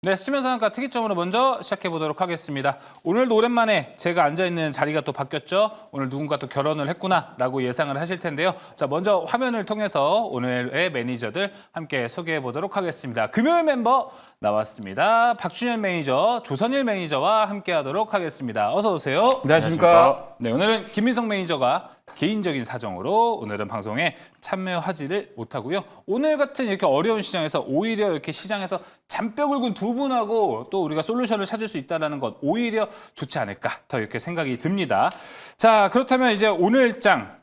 네, 스치면 상한가 특이점으로 먼저 시작해 보도록 하겠습니다. 오늘도 오랜만에 제가 앉아있는 자리가 또 바뀌었죠. 오늘 누군가 또 결혼을 했구나라고 예상을 하실 텐데요. 자, 먼저 화면을 통해서 오늘의 매니저들 함께 소개해 보도록 하겠습니다. 금요일 멤버 나왔습니다. 박준현 매니저, 조선일 매니저와 함께 하도록 하겠습니다. 어서 오세요. 안녕하십니까. 네, 오늘은 김민성 매니저가 개인적인 사정으로 오늘은 방송에 참여하지를 못하고요. 오늘 같은 이렇게 어려운 시장에서 오히려 이렇게 시장에서 잔뼈 굵은 두 분하고 또 우리가 솔루션을 찾을 수 있다는 것 오히려 좋지 않을까 더 이렇게 생각이 듭니다. 자, 그렇다면 이제 오늘 장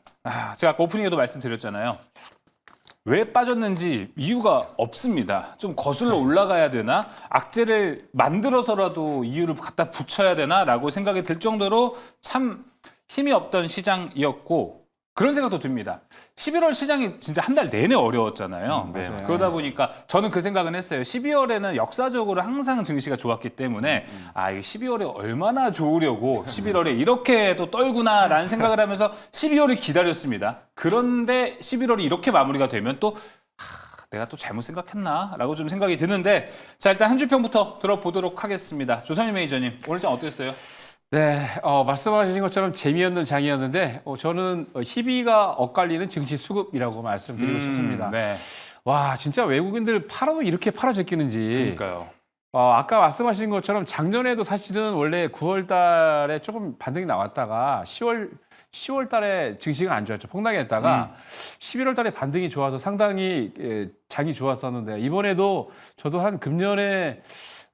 제가 아까 오프닝에도 말씀드렸잖아요. 왜 빠졌는지 이유가 없습니다. 좀 거슬러 올라가야 되나? 악재를 만들어서라도 이유를 갖다 붙여야 되나라고 생각이 들 정도로 참 힘이 없던 시장이었고 그런 생각도 듭니다. 11월 시장이 진짜 한 달 내내 어려웠잖아요. 네, 그러다 보니까 저는 그 생각은 했어요. 12월에는 역사적으로 항상 증시가 좋았기 때문에 이게 12월에 얼마나 좋으려고 11월에 이렇게 또 떨구나라는 생각을 하면서 12월을 기다렸습니다. 그런데 11월이 이렇게 마무리가 되면 또 내가 또 잘못 생각했나라고 좀 생각이 드는데 자, 일단 한 줄 평부터 들어보도록 하겠습니다. 조선일 매니저님, 오늘 장 어땠어요? 네, 말씀하신 것처럼 재미없는 장이었는데 저는 희비가 엇갈리는 증시 수급이라고 말씀드리고 싶습니다. 네. 와, 진짜 외국인들 팔아도 이렇게 팔아 제끼는지. 그러니까요. 아까 말씀하신 것처럼 작년에도 사실은 원래 9월 달에 조금 반등이 나왔다가 10월 달에 증시가 안 좋았죠. 폭락했다가 11월 달에 반등이 좋아서 상당히 장이 좋았었는데 이번에도 저도 한 금년에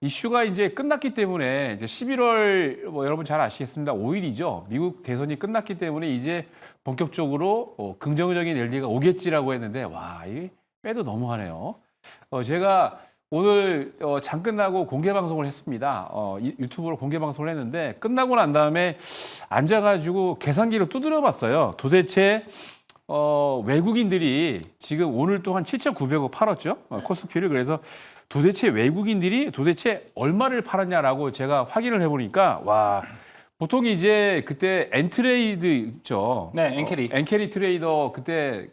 이슈가 이제 끝났기 때문에 이제 11월 여러분 잘 아시겠습니다. 5일이죠. 미국 대선이 끝났기 때문에 이제 본격적으로 긍정적인 랠리가 오겠지라고 했는데 와, 이게 빼도 너무하네요. 제가 오늘 장 끝나고 공개 방송을 했습니다. 유튜브로 공개 방송을 했는데 끝나고 난 다음에 앉아가지고 계산기를 두드려 봤어요. 도대체 외국인들이 지금 오늘 또한 7,900억 팔았죠. 코스피를. 그래서 도대체 외국인들이 도대체 얼마를 팔았냐라고 제가 확인을 해보니까 와, 보통 이제 그때 엔트레이드 있죠. 네, 엔캐리. 엔캐리 트레이더 그때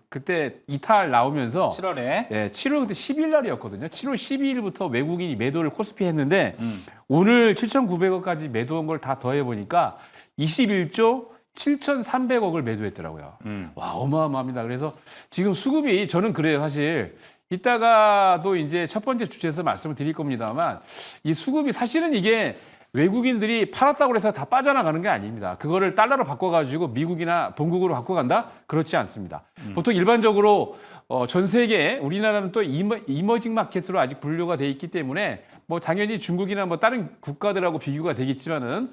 그때 이탈 나오면서 7월에. 예, 7월 그때 10일 날이었거든요. 7월 12일부터 외국인이 매도를 코스피 했는데 오늘 7,900억까지 매도한 걸 다 더해 보니까 21조 7,300억을 매도했더라고요. 와, 어마어마합니다. 그래서 지금 수급이 저는 그래요, 사실. 이따가도 이제 첫 번째 주제에서 말씀을 드릴 겁니다만 이 수급이 사실은 이게 외국인들이 팔았다고 해서 다 빠져나가는 게 아닙니다. 그거를 달러로 바꿔가지고 미국이나 본국으로 바꿔간다? 그렇지 않습니다. 보통 일반적으로 전 세계 우리나라는 또 이머징 마켓으로 아직 분류가 돼 있기 때문에 뭐 당연히 중국이나 뭐 다른 국가들하고 비교가 되겠지만은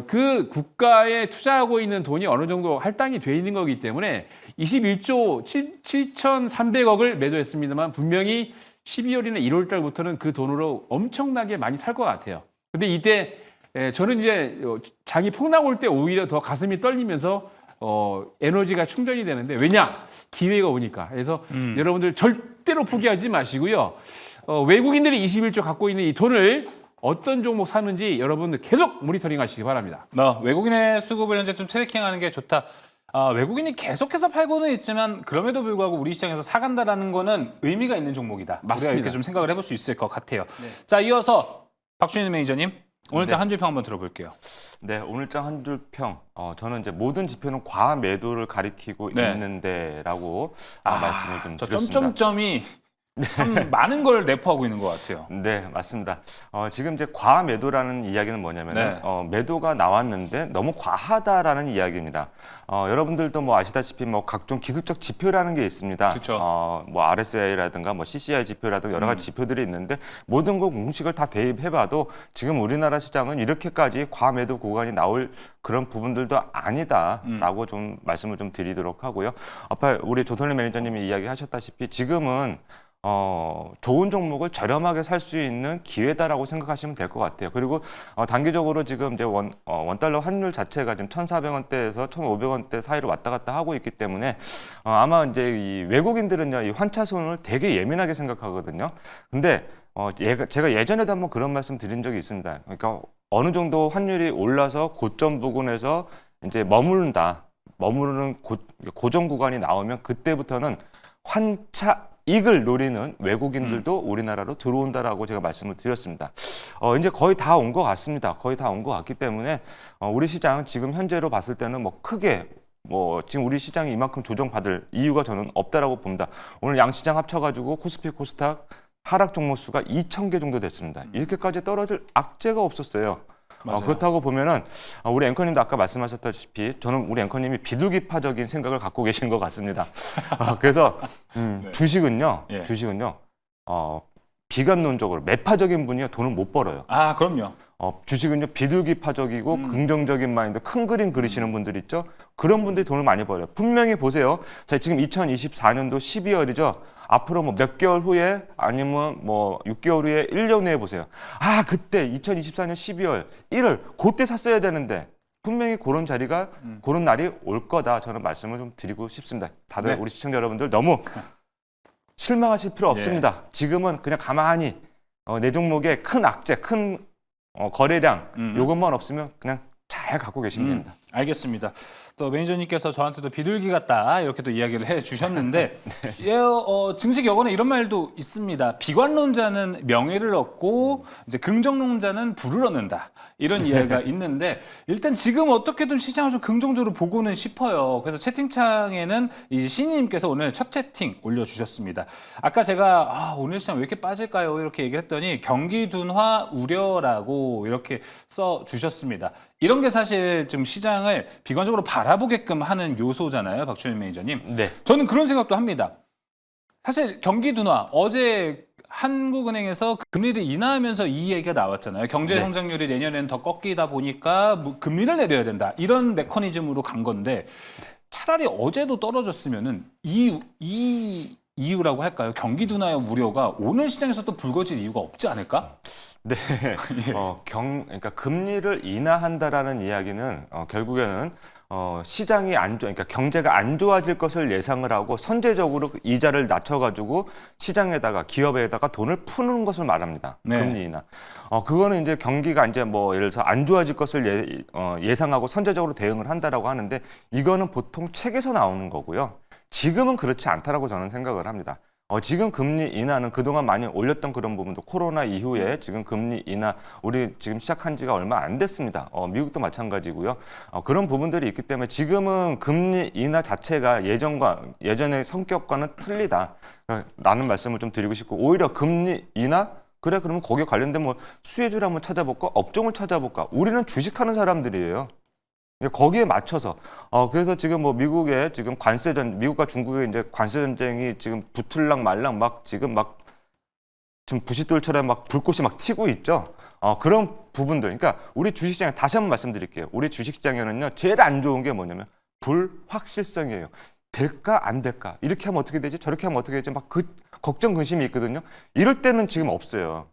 그 국가에 투자하고 있는 돈이 어느 정도 할당이 돼 있는 거기 때문에 21조 7,300억을 매도했습니다만 분명히 12월이나 1월 달부터는 그 돈으로 엄청나게 많이 살 것 같아요. 근데 이때 저는 이제 장이 폭락 올 때 오히려 더 가슴이 떨리면서 에너지가 충전이 되는데 왜냐? 기회가 오니까. 그래서 여러분들 절대로 포기하지 마시고요. 외국인들이 21조 갖고 있는 이 돈을 어떤 종목 사는지 여러분들 계속 모니터링 하시기 바랍니다. 외국인의 수급을 현재 좀 트래킹하는 게 좋다. 외국인이 계속해서 팔고는 있지만 그럼에도 불구하고 우리 시장에서 사간다라는 거는 의미가 있는 종목이다. 맞습니다. 우리가 이렇게 좀 생각을 해볼 수 있을 것 같아요. 네. 자, 이어서 박준희 매니저님, 오늘 장 한 줄 평 한번 들어볼게요. 네, 오늘장 한 줄 평. 저는 이제 모든 지표는 과한 매도를 가리키고 네. 있는데라고 말씀을 좀 저 드렸습니다. 점점점이 참 많은 걸 내포하고 있는 것 같아요. 네, 맞습니다. 지금 이제 과매도라는 이야기는 뭐냐면 네. 매도가 나왔는데 너무 과하다라는 이야기입니다. 여러분들도 뭐 아시다시피 뭐 각종 기술적 지표라는 게 있습니다. 그쵸. 뭐 RSI라든가 뭐 CCI 지표라든가 여러 가지 지표들이 있는데 모든 거 공식을 다 대입해봐도 지금 우리나라 시장은 이렇게까지 과매도 구간이 나올 그런 부분들도 아니다라고 좀 말씀을 좀 드리도록 하고요. 아까 우리 조선일 매니저님이 이야기하셨다시피 지금은 좋은 종목을 저렴하게 살 수 있는 기회다라고 생각하시면 될 것 같아요. 그리고 단기적으로 지금 이제 원달러 환율 자체가 지금 1,400원대에서 1,500원대 사이로 왔다 갔다 하고 있기 때문에 아마 이제 이 외국인들은요, 이 환차손을 되게 예민하게 생각하거든요. 근데 제가 예전에도 한번 그런 말씀 드린 적이 있습니다. 그러니까 어느 정도 환율이 올라서 고점 부근에서 이제 머무르는 고정 구간이 나오면 그때부터는 환차 이익을 노리는 외국인들도 우리나라로 들어온다라고 제가 말씀을 드렸습니다. 이제 거의 다 온 것 같습니다. 거의 다 온 것 같기 때문에 우리 시장 지금 현재로 봤을 때는 뭐 크게 지금 우리 시장이 이만큼 조정받을 이유가 저는 없다라고 봅니다. 오늘 양시장 합쳐가지고 코스피, 코스닥 하락 종목 수가 2,000개 정도 됐습니다. 이렇게까지 떨어질 악재가 없었어요. 그렇다고 보면은 우리 앵커님도 아까 말씀하셨다시피 저는 우리 앵커님이 비둘기파적인 생각을 갖고 계신 것 같습니다. 그래서 네. 주식은요, 예. 비관론적으로 매파적인 분이 돈을 못 벌어요. 아, 그럼요. 주식은요 비둘기파적이고 긍정적인 마인드, 큰 그림 그리시는 분들 있죠. 그런 분들이 돈을 많이 벌어요. 분명히 보세요. 자, 지금 2024년도 12월이죠. 앞으로 뭐 몇 개월 후에 아니면 뭐 6개월 후에 1년 후에 보세요. 아, 그때 2024년 12월 1월 그때 샀어야 되는데 분명히 그런 자리가 그런 날이 올 거다. 저는 말씀을 좀 드리고 싶습니다. 다들 네. 우리 시청자 여러분들 너무 실망하실 필요 없습니다. 지금은 그냥 가만히 내 종목에 큰 악재, 큰 거래량 요것만 없으면 그냥 잘 갖고 계시면 됩니다. 알겠습니다. 또 매니저님께서 저한테도 비둘기 같다 이렇게 또 이야기를 해주셨는데 예, 증식 여건에 이런 말도 있습니다. 비관론자는 명예를 얻고 이제 긍정론자는 부를 얻는다 이런 이야기가 있는데 일단 지금 어떻게든 시장을 좀 긍정적으로 보고는 싶어요. 그래서 채팅창에는 이제 신이님께서 오늘 첫 채팅 올려주셨습니다. 아까 제가 오늘 시장 왜 이렇게 빠질까요? 이렇게 얘기했더니 경기 둔화 우려라고 이렇게 써주셨습니다. 이런 게 사실 지금 시장을 비관적으로 바라보게끔 하는 요소잖아요, 박주현 매니저님. 네. 저는 그런 생각도 합니다. 사실 경기 둔화, 어제 한국은행에서 금리를 인하하면서 이 얘기가 나왔잖아요. 경제 성장률이 내년에는 더 꺾이다 보니까 금리를 내려야 된다. 이런 메커니즘으로 간 건데 차라리 어제도 떨어졌으면은 이유라고 할까요? 경기 둔화의 우려가 오늘 시장에서 또 불거질 이유가 없지 않을까? 네, 그러니까 금리를 인하한다라는 이야기는 결국에는 시장이 그러니까 경제가 안 좋아질 것을 예상을 하고 선제적으로 이자를 낮춰가지고 시장에다가 기업에다가 돈을 푸는 것을 말합니다. 네. 금리 인하. 그거는 이제 경기가 이제 뭐 예를 들어서 안 좋아질 것을 예상하고 선제적으로 대응을 한다라고 하는데 이거는 보통 책에서 나오는 거고요. 지금은 그렇지 않다라고 저는 생각을 합니다. 지금 금리 인하는 그동안 많이 올렸던 그런 부분도 코로나 이후에 지금 금리 인하 우리 지금 시작한 지가 얼마 안 됐습니다. 미국도 마찬가지고요. 그런 부분들이 있기 때문에 지금은 금리 인하 자체가 예전의 성격과는 틀리다. 라는 말씀을 좀 드리고 싶고 오히려 금리 인하 그래 그러면 거기에 관련된 뭐 수혜주를 한번 찾아볼까 업종을 찾아볼까 우리는 주식하는 사람들이에요. 거기에 맞춰서 그래서 지금 뭐 미국의 지금 미국과 중국의 이제 관세 전쟁이 지금 붙을랑 말랑 막 지금 막 좀 부싯돌처럼 막 불꽃이 막 튀고 있죠. 그런 부분들. 그러니까 우리 주식시장 다시 한번 말씀드릴게요. 우리 주식시장에는요 제일 안 좋은 게 뭐냐면 불확실성이에요. 될까 안 될까 이렇게 하면 어떻게 되지 저렇게 하면 어떻게 되지 막 걱정 근심이 있거든요. 이럴 때는 지금 없어요.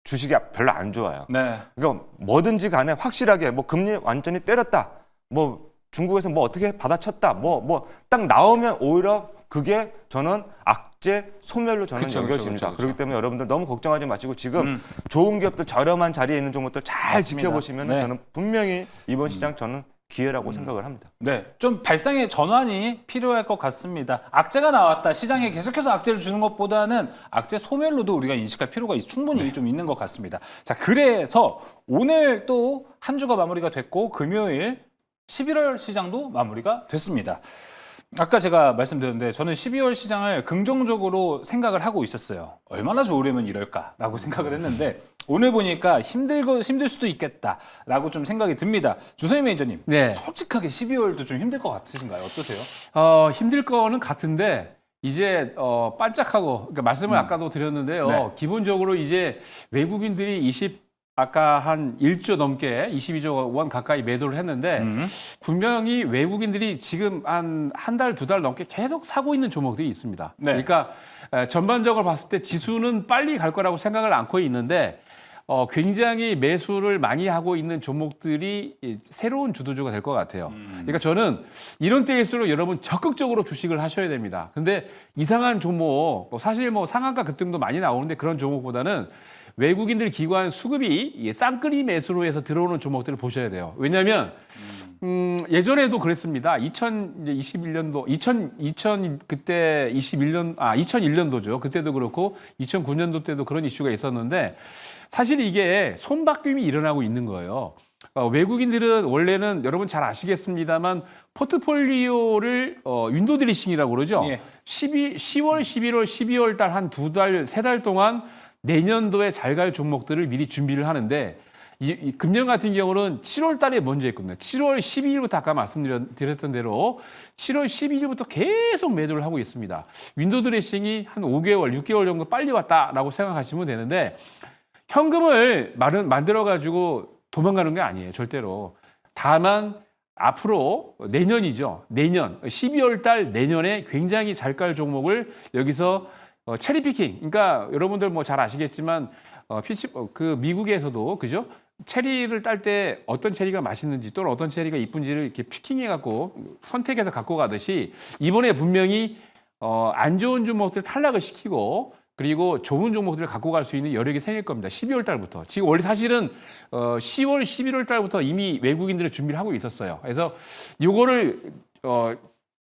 주식이 별로 안 좋아요. 네. 그러니까 뭐든지 간에 확실하게 뭐 금리 완전히 때렸다. 뭐 중국에서 뭐 어떻게 받아쳤다. 뭐 딱 나오면 오히려 그게 저는 악재 소멸로 저는 여겨집니다. 그렇기 때문에 여러분들 너무 걱정하지 마시고 지금 좋은 기업들 저렴한 자리에 있는 종목들 잘 맞습니다. 지켜보시면 네. 저는 분명히 이번 시장 저는 기회라고 생각을 합니다. 네, 좀 발상의 전환이 필요할 것 같습니다. 악재가 나왔다. 시장에 계속해서 악재를 주는 것보다는 악재 소멸로도 우리가 인식할 필요가 충분히 좀 있는 것 같습니다. 자, 그래서 오늘 또 한 주가 마무리가 됐고 금요일 11월 시장도 마무리가 됐습니다. 아까 제가 말씀드렸는데 저는 12월 시장을 긍정적으로 생각을 하고 있었어요. 얼마나 좋으려면 이럴까라고 생각을 했는데 오늘 보니까 힘들 수도 있겠다라고 좀 생각이 듭니다. 주선희 매니저님, 네. 솔직하게 12월도 좀 힘들 것 같으신가요? 어떠세요? 힘들 거는 같은데 이제 반짝하고 그러니까 말씀을 아까도 드렸는데요. 네. 기본적으로 이제 외국인들이 아까 한 1조 넘게 22조 원 가까이 매도를 했는데 분명히 외국인들이 지금 한 달, 두 달 넘게 계속 사고 있는 종목들이 있습니다. 네. 그러니까 전반적으로 봤을 때 지수는 빨리 갈 거라고 생각을 안고 있는데 굉장히 매수를 많이 하고 있는 종목들이 새로운 주도주가 될 것 같아요. 그러니까 저는 이런 때일수록 여러분 적극적으로 주식을 하셔야 됩니다. 근데 이상한 종목, 사실 뭐 상한가 급등도 많이 나오는데 그런 종목보다는 외국인들 기관 수급이 쌍끌이 매수로 해서 들어오는 종목들을 보셔야 돼요. 왜냐하면 예전에도 그랬습니다. 2021년도, 2000 그때 2001년도죠. 그때도 그렇고 2009년도 때도 그런 이슈가 있었는데 사실 이게 손바뀜이 일어나고 있는 거예요. 외국인들은 원래는 여러분 잘 아시겠습니다만 포트폴리오를 윈도우 드레싱이라고 그러죠. 예. 10월, 11월, 12월 달 한 두 달, 세 달 동안 내년도에 잘 갈 종목들을 미리 준비를 하는데 이 금년 같은 경우는 7월 달에 먼저 했거든요. 7월 12일부터 아까 말씀드렸던 대로 7월 12일부터 계속 매도를 하고 있습니다. 윈도우 드레싱이 한 5개월, 6개월 정도 빨리 왔다라고 생각하시면 되는데 현금을 만들어가지고 도망가는 게 아니에요. 절대로. 다만 앞으로 내년이죠. 내년 12월 달 내년에 굉장히 잘 갈 종목을 여기서 체리피킹. 그러니까 여러분들 뭐 잘 아시겠지만 그 미국에서도 그죠? 체리를 딸 때 어떤 체리가 맛있는지 또는 어떤 체리가 이쁜지를 이렇게 피팅해 갖고 선택해서 갖고 가듯이 이번에 분명히 안 좋은 종목들 탈락을 시키고 그리고 좋은 종목들을 갖고 갈 수 있는 여력이 생길 겁니다. 12월 달부터. 지금 원래 사실은 10월, 11월 달부터 이미 외국인들의 준비를 하고 있었어요. 그래서 요거를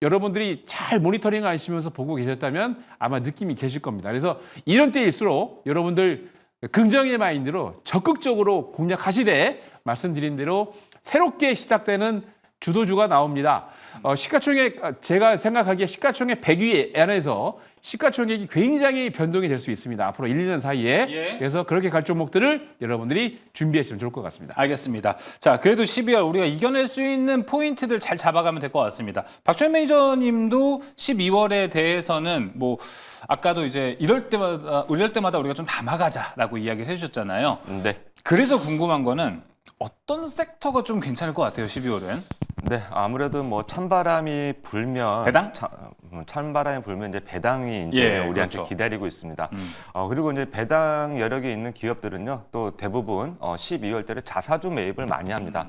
여러분들이 잘 모니터링 하시면서 보고 계셨다면 아마 느낌이 계실 겁니다. 그래서 이런 때일수록 여러분들 긍정의 마인드로 적극적으로 공략하시되 말씀드린 대로 새롭게 시작되는 주도주가 나옵니다. 시가총액 제가 생각하기에 시가총액 100위 안에서 시가총액이 굉장히 변동이 될 수 있습니다. 앞으로 1, 2년 사이에. 예. 그래서 그렇게 갈 종목들을 여러분들이 준비하시면 좋을 것 같습니다. 알겠습니다. 자, 그래도 12월 우리가 이겨낼 수 있는 포인트들 잘 잡아가면 될 것 같습니다. 박주현 매니저님도 12월에 대해서는 뭐 아까도 이제 이럴 때마다 우리가 좀 담아가자라고 이야기를 해주셨잖아요. 네. 그래서 궁금한 거는 어떤 섹터가 좀 괜찮을 것 같아요, 12월엔? 네, 아무래도 뭐 찬바람이 불면 배당? 찬바람이 불면 이제 배당이 이제 예, 우리한테 그렇죠. 기다리고 있습니다. 그리고 이제 배당 여력이 있는 기업들은요, 또 대부분 12월 달에 자사주 매입을 많이 합니다.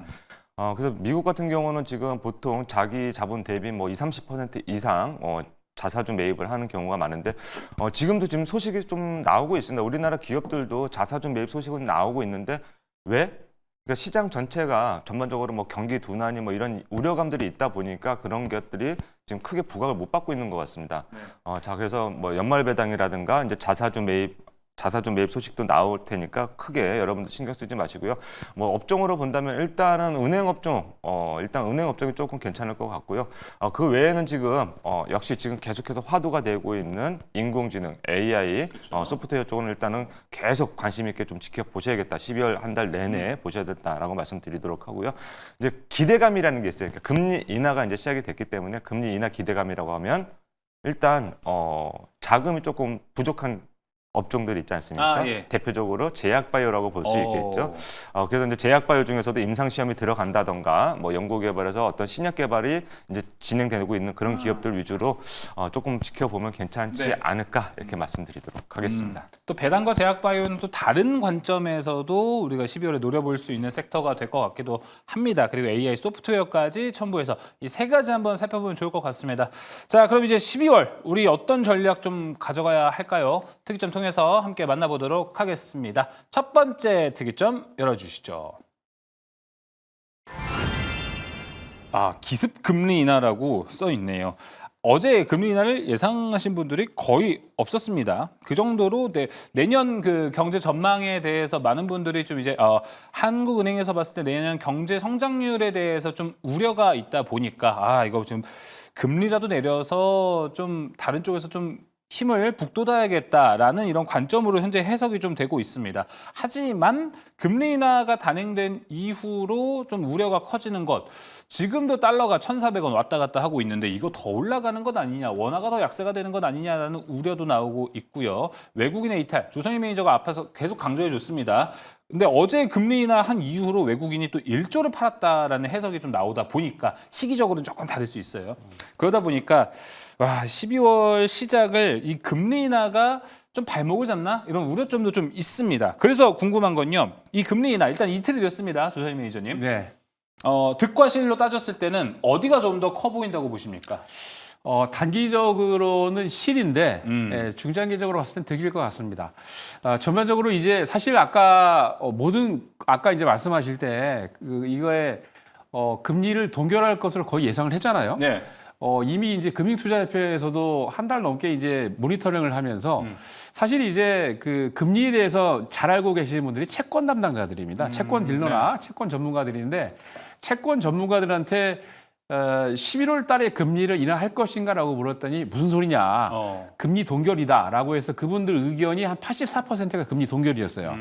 그래서 미국 같은 경우는 지금 보통 자기 자본 대비 뭐 20-30% 이상 자사주 매입을 하는 경우가 많은데 지금도 지금 소식이 좀 나오고 있습니다. 우리나라 기업들도 자사주 매입 소식은 나오고 있는데 왜? 그러니까 시장 전체가 전반적으로 뭐 경기 둔화니 뭐 이런 우려감들이 있다 보니까 그런 것들이 지금 크게 부각을 못 받고 있는 것 같습니다. 네. 자, 그래서 뭐 연말 배당이라든가 이제 자사주 매입 소식도 나올 테니까 크게 여러분들 신경 쓰지 마시고요. 뭐 업종으로 본다면 일단은 은행 업종이 조금 괜찮을 것 같고요. 그 외에는 지금 역시 지금 계속해서 화두가 되고 있는 인공지능 AI 그렇죠. 소프트웨어 쪽은 일단은 계속 관심 있게 좀 지켜보셔야겠다. 12월 한 달 내내 보셔야 된다라고 말씀드리도록 하고요. 이제 기대감이라는 게 있어요. 그러니까 금리 인하가 이제 시작이 됐기 때문에 금리 인하 기대감이라고 하면 일단 자금이 조금 부족한 업종들 있지 않습니까? 예. 대표적으로 제약바이오라고 볼 수 있겠죠. 그래서 이제 제약바이오 중에서도 임상시험이 들어간다던가 뭐 연구개발에서 어떤 신약 개발이 이제 진행되고 있는 그런 기업들 위주로 조금 지켜보면 괜찮지 네. 않을까 이렇게 말씀드리도록 하겠습니다. 또 배당과 제약바이오는 또 다른 관점에서도 우리가 12월에 노려볼 수 있는 섹터가 될 것 같기도 합니다. 그리고 AI 소프트웨어까지 첨부해서 이 세 가지 한번 살펴보면 좋을 것 같습니다. 자, 그럼 이제 12월 우리 어떤 전략 좀 가져가야 할까요? 특이점 통해서 함께 만나보도록 하겠습니다. 첫 번째 특이점 열어주시죠. 기습 금리 인하라고 써 있네요. 어제 금리 인하를 예상하신 분들이 거의 없었습니다. 그 정도로 내년 그 경제 전망에 대해서 많은 분들이 좀 이제 한국은행에서 봤을 때 내년 경제 성장률에 대해서 좀 우려가 있다 보니까 이거 지금 금리라도 내려서 좀 다른 쪽에서 좀 힘을 북돋아야겠다라는 이런 관점으로 현재 해석이 좀 되고 있습니다. 하지만 금리 인하가 단행된 이후로 좀 우려가 커지는 것. 지금도 달러가 1,400원 왔다 갔다 하고 있는데 이거 더 올라가는 것 아니냐, 원화가 더 약세가 되는 것 아니냐라는 우려도 나오고 있고요. 외국인의 이탈, 조선희 매니저가 앞에서 계속 강조해 줬습니다. 근데 어제 금리 인하한 이후로 외국인이 또 1조를 팔았다라는 해석이 좀 나오다 보니까 시기적으로는 조금 다를 수 있어요. 그러다 보니까 12월 시작을 이 금리 인하가 좀 발목을 잡나? 이런 우려점도 좀 있습니다. 그래서 궁금한 건요. 이 금리 인하 일단 이틀이 됐습니다. 조선희 매니저님. 네. 득과 실로 따졌을 때는 어디가 좀 더 커 보인다고 보십니까? 단기적으로는 실인데 중장기적으로 봤을 땐 득일 것 같습니다. 전반적으로 이제 사실 아까 이제 말씀하실 때 이거에 금리를 동결할 것으로 거의 예상을 했잖아요. 네. 이미 이제 금융투자협회에서도 한 달 넘게 이제 모니터링을 하면서 사실 이제 그 금리에 대해서 잘 알고 계시는 분들이 채권 담당자들입니다. 채권 딜러나 채권 전문가들인데 채권 전문가들한테 11월 달에 금리를 인하할 것인가라고 물었더니 무슨 소리냐. 금리 동결이다라고 해서 그분들 의견이 한 84%가 금리 동결이었어요.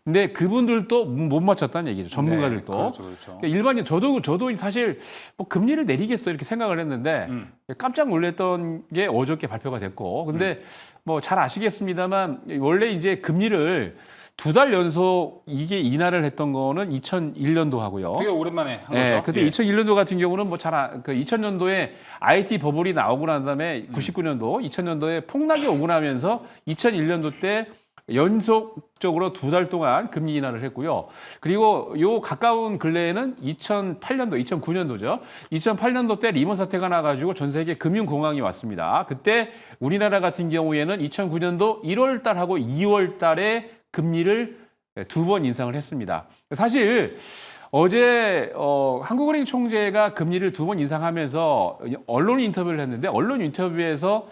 근데 그분들도 못 맞췄다는 얘기죠. 전문가들도. 네, 그렇죠, 그렇죠. 그러니까 일반인 저도 사실 뭐 금리를 내리겠어 이렇게 생각을 했는데 깜짝 놀랐던 게 어저께 발표가 됐고 근데 뭐 잘 아시겠습니다만 원래 이제 금리를 2달 연속 이게 인하를 했던 거는 2001년도 하고요. 되게 오랜만에 한 네, 거죠. 그때 2001년도 같은 경우는 뭐 그 2000년도에 IT 버블이 나오고 난 다음에 99년도, 2000년도에 폭락이 오고 나면서 2001년도 때 연속적으로 2달 동안 금리 인하를 했고요. 그리고 요 가까운 근래에는 2008년도, 2009년도죠. 2008년도 때 리먼 사태가 나가지고 전 세계 금융공황이 왔습니다. 그때 우리나라 같은 경우에는 2009년도 1월 달하고 2월 달에 금리를 2번 인상을 했습니다. 사실 어제 한국은행 총재가 금리를 2번 인상하면서 언론 인터뷰를 했는데 언론 인터뷰에서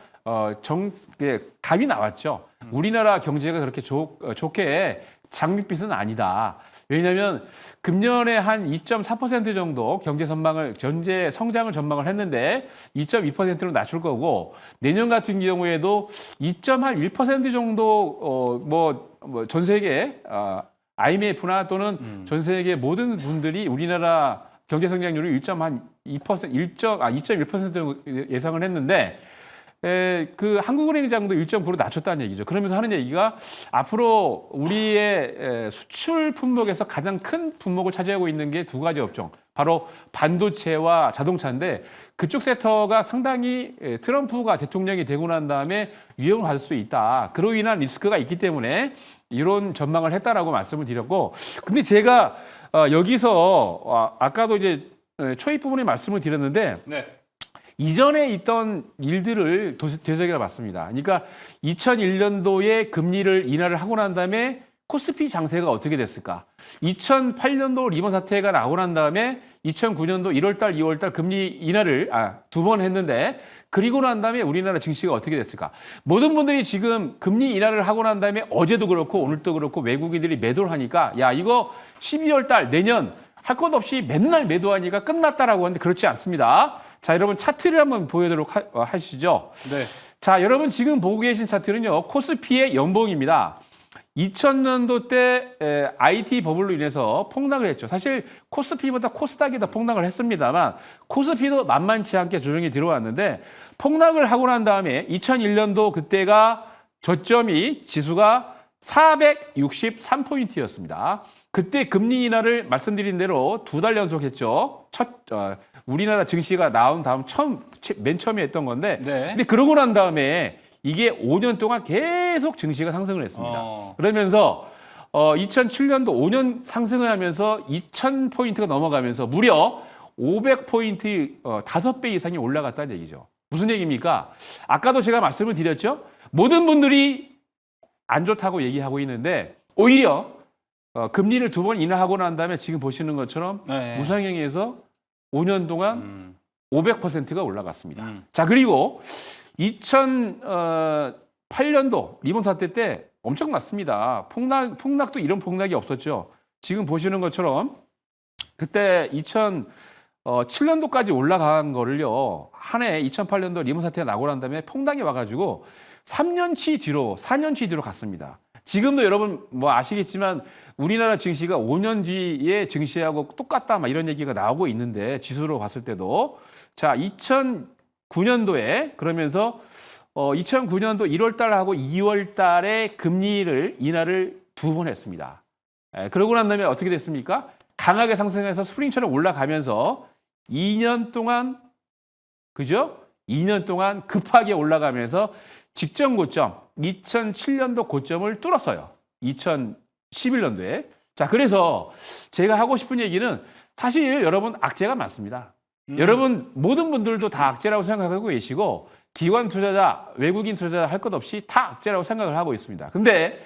답이 나왔죠. 우리나라 경제가 그렇게 좋게 장밋빛은 아니다. 왜냐하면 금년에 한 2.4% 정도 경제 성장을 전망을 했는데 2.2%로 낮출 거고 내년 같은 경우에도 2.1% 정도 전 세계 IMF나 또는 전 세계 모든 분들이 우리나라 경제 성장률이 2.1% 예상을 했는데 그 한국은행장도 1.9로 낮췄다는 얘기죠. 그러면서 하는 얘기가 앞으로 우리의 수출 품목에서 가장 큰 품목을 차지하고 있는 게 두 가지 업종. 바로 반도체와 자동차인데 그쪽 섹터가 상당히 트럼프가 대통령이 되고 난 다음에 위험을 받을 수 있다. 그로 인한 리스크가 있기 때문에 이런 전망을 했다라고 말씀을 드렸고 근데 제가 여기서 아까도 이제 초입 부분에 말씀을 드렸는데 네. 이전에 있던 일들을 되새겨 봤습니다. 그러니까 2001년도에 금리를 인하를 하고 난 다음에 코스피 장세가 어떻게 됐을까? 2008년도 리먼 사태가 나고 난 다음에 2009년도 1월달, 2월달 금리 인하를 2번 했는데 그리고 난 다음에 우리나라 증시가 어떻게 됐을까? 모든 분들이 지금 금리 인하를 하고 난 다음에 어제도 그렇고 오늘도 그렇고 외국인들이 매도를 하니까 야 이거 12월달 내년 할 것 없이 맨날 매도하니까 끝났다라고 하는데 그렇지 않습니다. 자, 여러분 차트를 한번 보여드리도록 하시죠. 네. 자, 여러분 지금 보고 계신 차트는요. 코스피의 연봉입니다. 2000년도 때 IT 버블로 인해서 폭락을 했죠. 사실 코스피보다 코스닥이 더 폭락을 했습니다만 코스피도 만만치 않게 조정이 들어왔는데 폭락을 하고 난 다음에 2001년도 그때가 저점이 지수가 463포인트였습니다. 그때 금리 인하를 말씀드린 대로 2달 연속했죠. 우리나라 증시가 나온 다음 맨 처음에 했던 건데 네. 근데 그러고 난 다음에 이게 5년 동안 계속 증시가 상승을 했습니다. 그러면서 2007년도 5년 상승을 하면서 2000포인트가 넘어가면서 무려 500포인트 5배 이상이 올라갔다는 얘기죠. 무슨 얘기입니까? 아까도 제가 말씀을 드렸죠. 모든 분들이 안 좋다고 얘기하고 있는데 오히려 금리를 2번 인하하고 난 다음에 지금 보시는 것처럼 네. 우상향에서 5년 동안 500%가 올라갔습니다. 자, 그리고 2008년도 리먼 사태 때 엄청났습니다. 폭락도 이런 폭락이 없었죠. 지금 보시는 것처럼 그때 2007년도까지 올라간 거를요. 한 해 2008년도 리먼 사태가 나고 난 다음에 폭락이 와가지고 4년치 뒤로 갔습니다. 지금도 여러분 뭐 아시겠지만 우리나라 증시가 5년 뒤에 증시하고 똑같다 막 이런 얘기가 나오고 있는데 지수로 봤을 때도 자 2009년도에 그러면서 2009년도 1월 달하고 2월 달에 금리를 인하를 2번 했습니다. 그러고 난 다음에 어떻게 됐습니까? 강하게 상승해서 스프링처럼 올라가면서 2년 동안 그죠? 2년 동안 급하게 올라가면서 직전 고점 2007년도 고점을 뚫었어요. 2011년도에. 자, 그래서 제가 하고 싶은 얘기는 사실 여러분 악재가 많습니다. 여러분 모든 분들도 다 악재라고 생각하고 계시고 기관 투자자, 외국인 투자자 할 것 없이 다 악재라고 생각을 하고 있습니다. 근데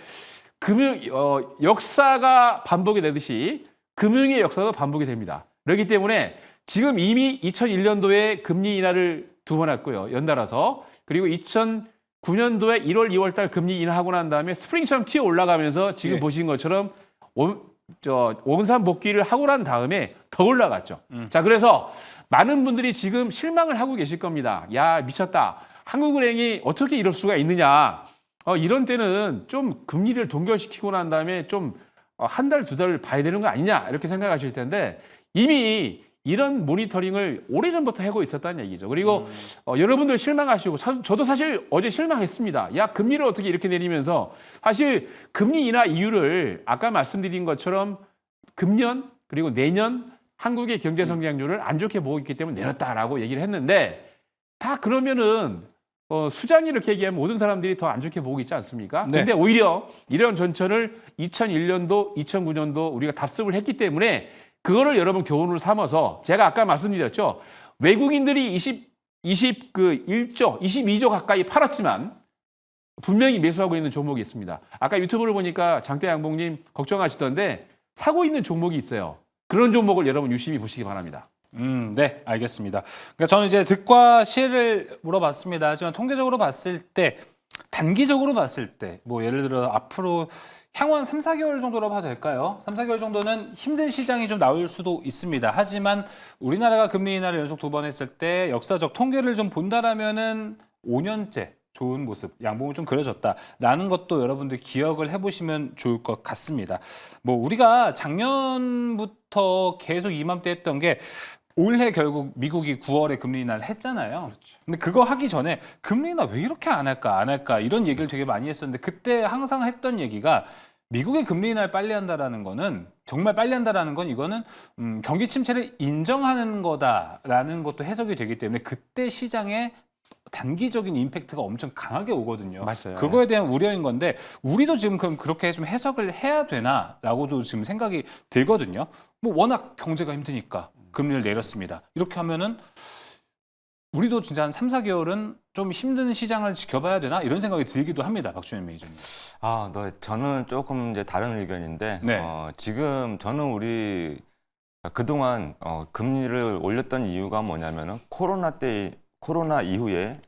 역사가 반복이 되듯이 금융의 역사도 반복이 됩니다. 그렇기 때문에 지금 이미 2001년도에 금리 인하를 2번 했고요. 연달아서. 그리고 2009년도에 1월, 2월 달 금리 인하하고 난 다음에 스프링처럼 튀어 올라가면서 지금 예. 보신 것처럼 원산 복귀를 하고 난 다음에 더 올라갔죠. 자, 그래서 많은 분들이 지금 실망을 하고 계실 겁니다. 야, 미쳤다. 한국은행이 어떻게 이럴 수가 있느냐. 이런 때는 좀 금리를 동결시키고 난 다음에 좀 한 달, 2달 봐야 되는 거 아니냐 이렇게 생각하실 텐데 이미 이런 모니터링을 오래전부터 하고 있었다는 얘기죠. 그리고 여러분들 실망하시고 저도 사실 어제 실망했습니다. 야, 금리를 어떻게 이렇게 내리면서 사실 금리 인하 이유를 아까 말씀드린 것처럼 금년 그리고 내년 한국의 경제 성장률을 안 좋게 보고 있기 때문에 내렸다라고 얘기를 했는데 다 그러면은 수장이 이렇게 얘기하면 모든 사람들이 더 안 좋게 보고 있지 않습니까? 네. 근데 오히려 이런 전천을 2001년도, 2009년도 우리가 답습을 했기 때문에 그거를 여러분 교훈으로 삼아서 제가 아까 말씀드렸죠. 외국인들이 22조 가까이 팔았지만 분명히 매수하고 있는 종목이 있습니다. 아까 유튜브를 보니까 장대 양봉님 걱정하시던데 사고 있는 종목이 있어요. 그런 종목을 여러분 유심히 보시기 바랍니다. 네, 알겠습니다. 그러니까 저는 이제 득과 실을 물어봤습니다. 하지만 통계적으로 봤을 때, 단기적으로 봤을 때, 뭐 예를 들어 앞으로 향후 3, 4개월 정도로 봐도 될까요? 3, 4개월 정도는 힘든 시장이 좀 나올 수도 있습니다. 하지만 우리나라가 금리 인하를 연속 2번 했을 때 역사적 통계를 좀 본다라면은 5년째 좋은 모습, 양봉을 좀 그려졌다라는 것도 여러분들 기억을 해보시면 좋을 것 같습니다. 뭐 우리가 작년부터 계속 이맘때 했던 게 올해 결국 미국이 9월에 금리 인하를 했잖아요. 근데 그거 하기 전에 금리 인하 왜 이렇게 안 할까 이런 얘기를 되게 많이 했었는데 그때 항상 했던 얘기가 미국의 금리 인하를 빨리 한다라는 거는 정말 빨리 한다라는 건 이거는 경기 침체를 인정하는 거다라는 것도 해석이 되기 때문에 그때 시장에 단기적인 임팩트가 엄청 강하게 오거든요. 맞아요. 그거에 대한 우려인 건데 우리도 지금 그럼 그렇게 좀 해석을 해야 되나라고도 지금 생각이 들거든요. 뭐 워낙 경제가 힘드니까 금리를 내렸습니다. 이렇게 하면은 우리도 진짜 한 3, 4개월은 좀 힘든 시장을 지켜봐야 되나 이런 생각이 들기도 합니다. 박준현 매니저님. 저는 조금 이제 다른 의견인데 네. 지금 저는 우리 그동안 금리를 올렸던 이유가 뭐냐면은 코로나 이후에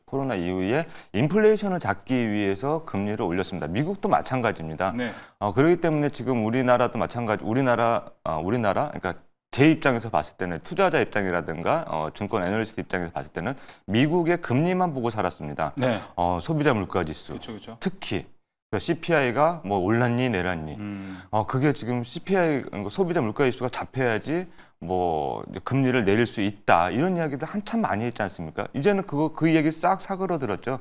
인플레이션을 잡기 위해서 금리를 올렸습니다. 미국도 마찬가지입니다. 네. 그렇기 때문에 지금 우리나라도 마찬가지. 우리나라 그러니까 제 입장에서 봤을 때는 투자자 입장이라든가 증권 애널리스트 입장에서 봤을 때는 미국의 금리만 보고 살았습니다. 네. 소비자 물가 지수, 그렇죠. 특히 CPI가 뭐 올랐니 내렸니. 그게 지금 CPI 소비자 물가 지수가 잡혀야지 뭐 금리를 내릴 수 있다 이런 이야기도 한참 많이 했지 않습니까? 이제는 그 얘기 싹 사그러들었죠.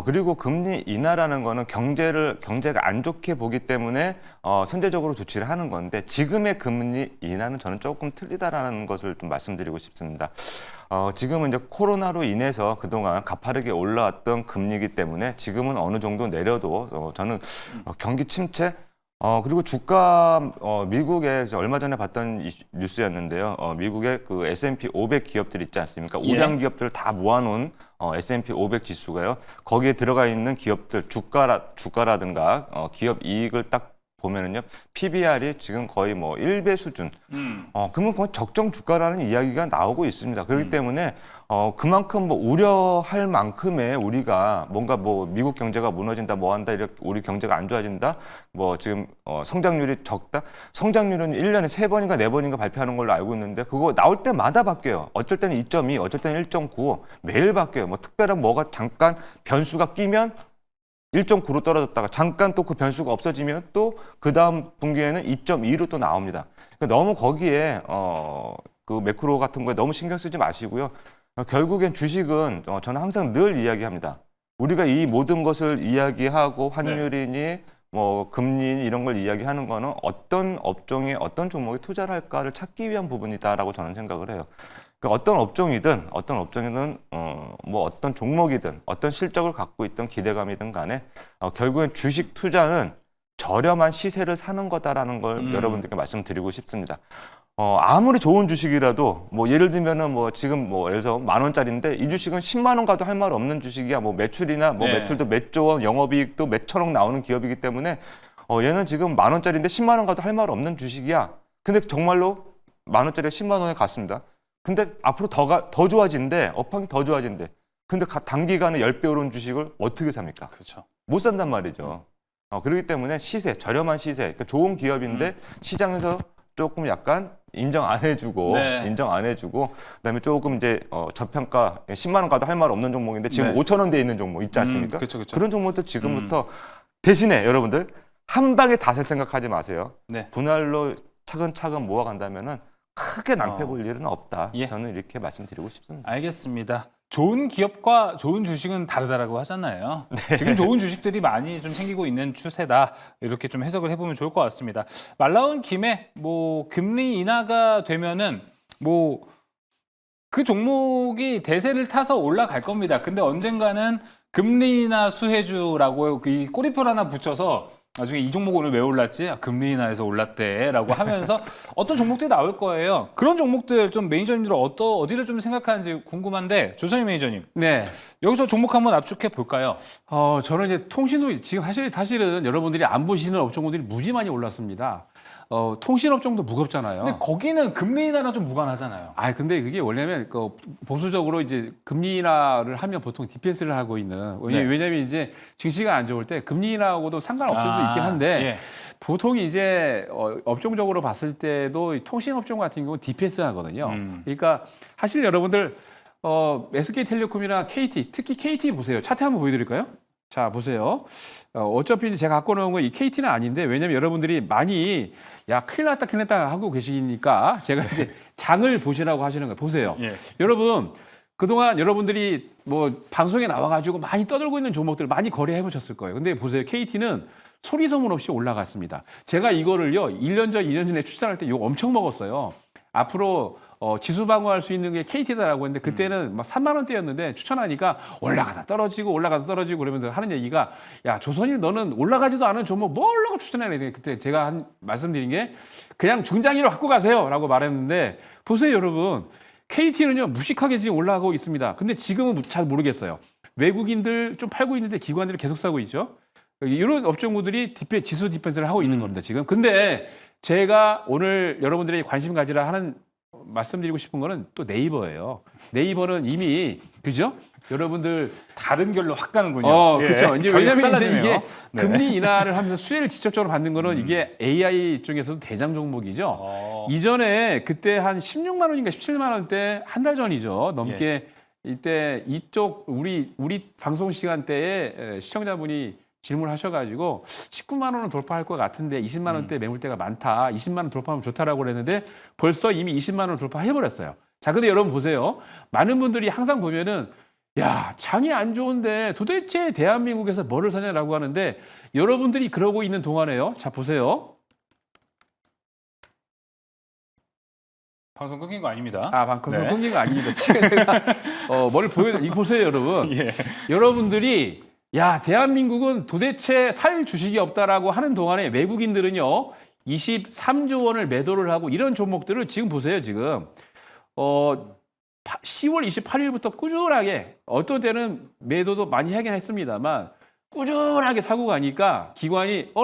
그리고 금리 인하라는 거는 경제가 안 좋게 보기 때문에 선제적으로 조치를 하는 건데 지금의 금리 인하는 저는 조금 틀리다라는 것을 좀 말씀드리고 싶습니다. 지금은 이제 코로나로 인해서 그동안 가파르게 올라왔던 금리이기 때문에 지금은 어느 정도 내려도 저는 경기 침체 그리고 주가 미국에 얼마 전에 봤던 뉴스였는데요. 미국의 그 S&P 500 기업들 있지 않습니까? 예. 우량 기업들을 다 모아놓은 S&P 500 지수가요. 거기에 들어가 있는 기업들 주가라든가 기업 이익을 딱 보면은요. PBR이 지금 거의 뭐 1배 수준. 그러면 거의 적정 주가라는 이야기가 나오고 있습니다. 그렇기 때문에 그만큼 뭐 우려할 만큼의 우리가 뭔가 뭐 미국 경제가 무너진다, 뭐 한다, 이렇게 우리 경제가 안 좋아진다, 뭐 지금 성장률이 적다. 성장률은 1년에 3번인가 4번인가 발표하는 걸로 알고 있는데 그거 나올 때마다 바뀌어요. 어쩔 때는 2.2, 어쩔 때는 1.9 매일 바뀌어요. 뭐 특별한 뭐가 잠깐 변수가 끼면 1.9로 떨어졌다가 잠깐 또 그 변수가 없어지면 또 그 다음 분기에는 2.2로 또 나옵니다. 그러니까 너무 거기에 그 매크로 같은 거에 너무 신경 쓰지 마시고요. 결국엔 주식은 저는 항상 늘 이야기합니다. 우리가 이 모든 것을 이야기하고 환율이니 뭐 금리 이런 걸 이야기하는 거는 어떤 업종에 어떤 종목에 투자를 할까를 찾기 위한 부분이다라고 저는 생각을 해요. 그러니까 어떤 업종이든 뭐 어떤 종목이든 어떤 실적을 갖고 있던 기대감이든 간에 결국엔 주식 투자는 저렴한 시세를 사는 거다라는 걸 여러분들께 말씀드리고 싶습니다. 아무리 좋은 주식이라도 뭐 예를 들면은 뭐 지금 뭐 예를 들어서 10,000원짜리인데 이 주식은 10만 원 가도 할 말 없는 주식이야. 뭐 매출이나 뭐 네. 매출도 몇 조 원, 영업이익도 몇 천억 나오는 기업이기 때문에 얘는 지금 10,000원짜리인데 10만 원 가도 할 말 없는 주식이야. 근데 정말로 만 원짜리가 10만 원에 갔습니다. 근데 앞으로 더 좋아진대. 업황이 더 좋아진대. 근데 단기간에 10배 오른 주식을 어떻게 삽니까? 그렇죠. 못 산단 말이죠. 그렇기 때문에 시세, 저렴한 시세, 그러니까 좋은 기업인데 시장에서 조금 약간 인정 안 해주고, 그다음에 조금 이제 저평가 10만 원 가도 할 말 없는 종목인데 지금 5천 원대에 있는 종목 있지 않습니까? 그쵸. 그런 종목들 지금부터 대신에 여러분들 한 방에 다 살 생각하지 마세요. 네. 분할로 차근차근 모아간다면은 크게 낭패 볼 일은 없다. 예. 저는 이렇게 말씀드리고 싶습니다. 알겠습니다. 좋은 기업과 좋은 주식은 다르다라고 하잖아요. 지금 좋은 주식들이 많이 좀 생기고 있는 추세다. 이렇게 좀 해석을 해보면 좋을 것 같습니다. 말 나온 김에 뭐 금리 인하가 되면은 뭐 그 종목이 대세를 타서 올라갈 겁니다. 근데 언젠가는 금리 인하 수혜주라고 이 꼬리표 하나 붙여서 나중에 이 종목 오늘 왜 올랐지? 금리 인하에서 올랐대라고 하면서 어떤 종목들이 나올 거예요. 그런 종목들 좀 매니저님들 어디를 좀 생각하는지 궁금한데 조선희 매니저님. 네. 여기서 종목 한번 압축해 볼까요? 저는 이제 통신도 지금 사실은 여러분들이 안 보시는 업종들이 무지 많이 올랐습니다. 통신 업종도 무겁잖아요. 근데 거기는 금리 인하랑 좀 무관하잖아요. 근데 그게 뭐냐면 보수적으로 이제 금리 인하를 하면 보통 디펜스를 하고 있는 왜냐면 이제 증시가 안 좋을 때 금리 인하하고도 상관없을 수 있긴 한데 예. 보통 이제 업종적으로 봤을 때도 통신 업종 같은 경우는 디펜스 하거든요. 그러니까 사실 여러분들 SK텔레콤이나 KT, 특히 KT 보세요. 차트 한번 보여드릴까요? 자, 보세요. 어차피 제가 갖고 놓은 건 이 KT는 아닌데, 왜냐면 여러분들이 많이, 야, 큰일 났다 하고 계시니까, 제가 이제 장을 보시라고 하시는 거예요. 보세요. 예. 여러분, 그동안 여러분들이 뭐, 방송에 나와가지고 많이 떠들고 있는 종목들 많이 거래해 보셨을 거예요. 근데 보세요. KT는 소리 소문 없이 올라갔습니다. 제가 이거를요, 1년 전, 2년 전에 추천할 때 욕 엄청 먹었어요. 앞으로 지수 방어할 수 있는 게 KT다라고 했는데 그때는 막 3만 원대였는데 추천하니까 올라가다 떨어지고 그러면서 하는 얘기가 야 조선일 너는 올라가지도 않은 종목 뭐 올라가 추천해야 돼. 그때 제가 말씀드린 게 그냥 중장기로 갖고 가세요라고 말했는데 보세요 여러분 KT는요 무식하게 지금 올라가고 있습니다. 근데 지금은 잘 모르겠어요. 외국인들 좀 팔고 있는데 기관들이 계속 사고 있죠. 이런 업종들이 지수 디펜스를 하고 있는 겁니다 지금. 근데 제가 오늘 여러분들이 관심 가지라 하는 말씀드리고 싶은 거는 또 네이버예요. 네이버는 이미 그죠? 여러분들 다른 결로 확 가는군요. 그렇죠. 이제 왜냐면 이제 이게 네. 금리 인하를 하면서 수혜를 직접적으로 받는 거는 이게 AI 쪽에서도 대장 종목이죠. 이전에 그때 한 16만 원인가 17만 원대 한 달 전이죠. 넘게 이때 이쪽 우리 방송 시간대에 시청자분이 질문하셔가지고 19만 원은 돌파할 것 같은데 20만 원대 매물대가 많다. 20만 원 돌파하면 좋다라고 그랬는데 벌써 이미 20만 원을 돌파해버렸어요. 자, 근데 여러분 보세요. 많은 분들이 항상 보면은 야, 장이 안 좋은데 도대체 대한민국에서 뭐를 사냐라고 하는데 여러분들이 그러고 있는 동안에요. 자, 보세요. 방송 끊긴 거 아닙니다. 방송 끊긴 거 아닙니다. 지금 제가 뭐를 이거 보세요, 여러분. 여러분들이 야, 대한민국은 도대체 살 주식이 없다라고 하는 동안에 외국인들은요, 23조 원을 매도를 하고 이런 종목들을 지금 보세요, 지금. 10월 28일부터 꾸준하게, 어떤 때는 매도도 많이 하긴 했습니다만, 꾸준하게 사고 가니까 기관이,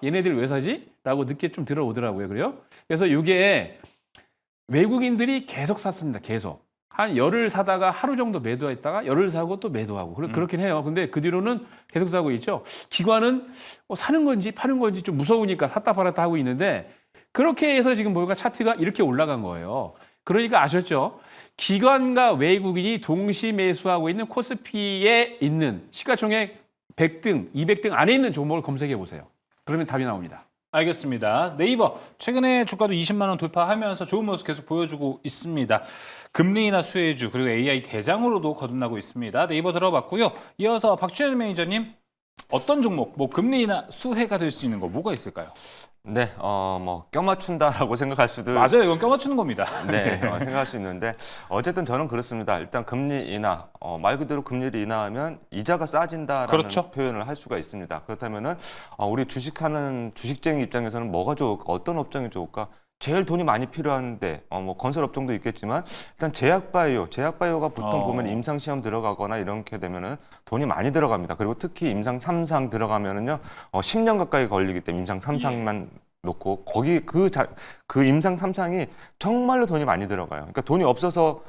얘네들 왜 사지? 라고 늦게 좀 들어오더라고요. 그래요? 그래서 이게 외국인들이 계속 샀습니다, 계속. 한 열흘 사다가 하루 정도 매도했다가 열흘 사고 또 매도하고 그렇긴 해요. 근데 그 뒤로는 계속 사고 있죠. 기관은 사는 건지 파는 건지 좀 무서우니까 샀다 팔았다 하고 있는데 그렇게 해서 지금 보니까 차트가 이렇게 올라간 거예요. 그러니까 아셨죠? 기관과 외국인이 동시 매수하고 있는 코스피에 있는 시가총액 100등, 200등 안에 있는 종목을 검색해 보세요. 그러면 답이 나옵니다. 알겠습니다. 네이버 최근에 주가도 20만 원 돌파하면서 좋은 모습 계속 보여주고 있습니다. 금리 인하 수혜주 그리고 AI 대장으로도 거듭나고 있습니다. 네이버 들어봤고요. 이어서 박주현 매니저님 어떤 종목 뭐 금리 인하 수혜가 될 수 있는 거 뭐가 있을까요? 네, 껴맞춘다라고 생각할 수도 맞아요. 이건 껴맞추는 겁니다. 네, 생각할 수 있는데 어쨌든 저는 그렇습니다. 일단 금리 인하, 말 그대로 금리를 인하하면 이자가 싸진다라는 그렇죠. 표현을 할 수가 있습니다. 그렇다면은 우리 주식하는 주식쟁이 입장에서는 뭐가 좋을까, 어떤 업종이 좋을까? 제일 돈이 많이 필요한데 뭐 건설 업종도 있겠지만 일단 제약바이오가 보통 보면 임상 시험 들어가거나 이렇게 되면은 돈이 많이 들어갑니다. 그리고 특히 임상 3상 들어가면은요 10년 가까이 걸리기 때문에 임상 3상만 놓고 거기 그 임상 3상이 정말로 돈이 많이 들어가요. 그러니까 돈이 없어서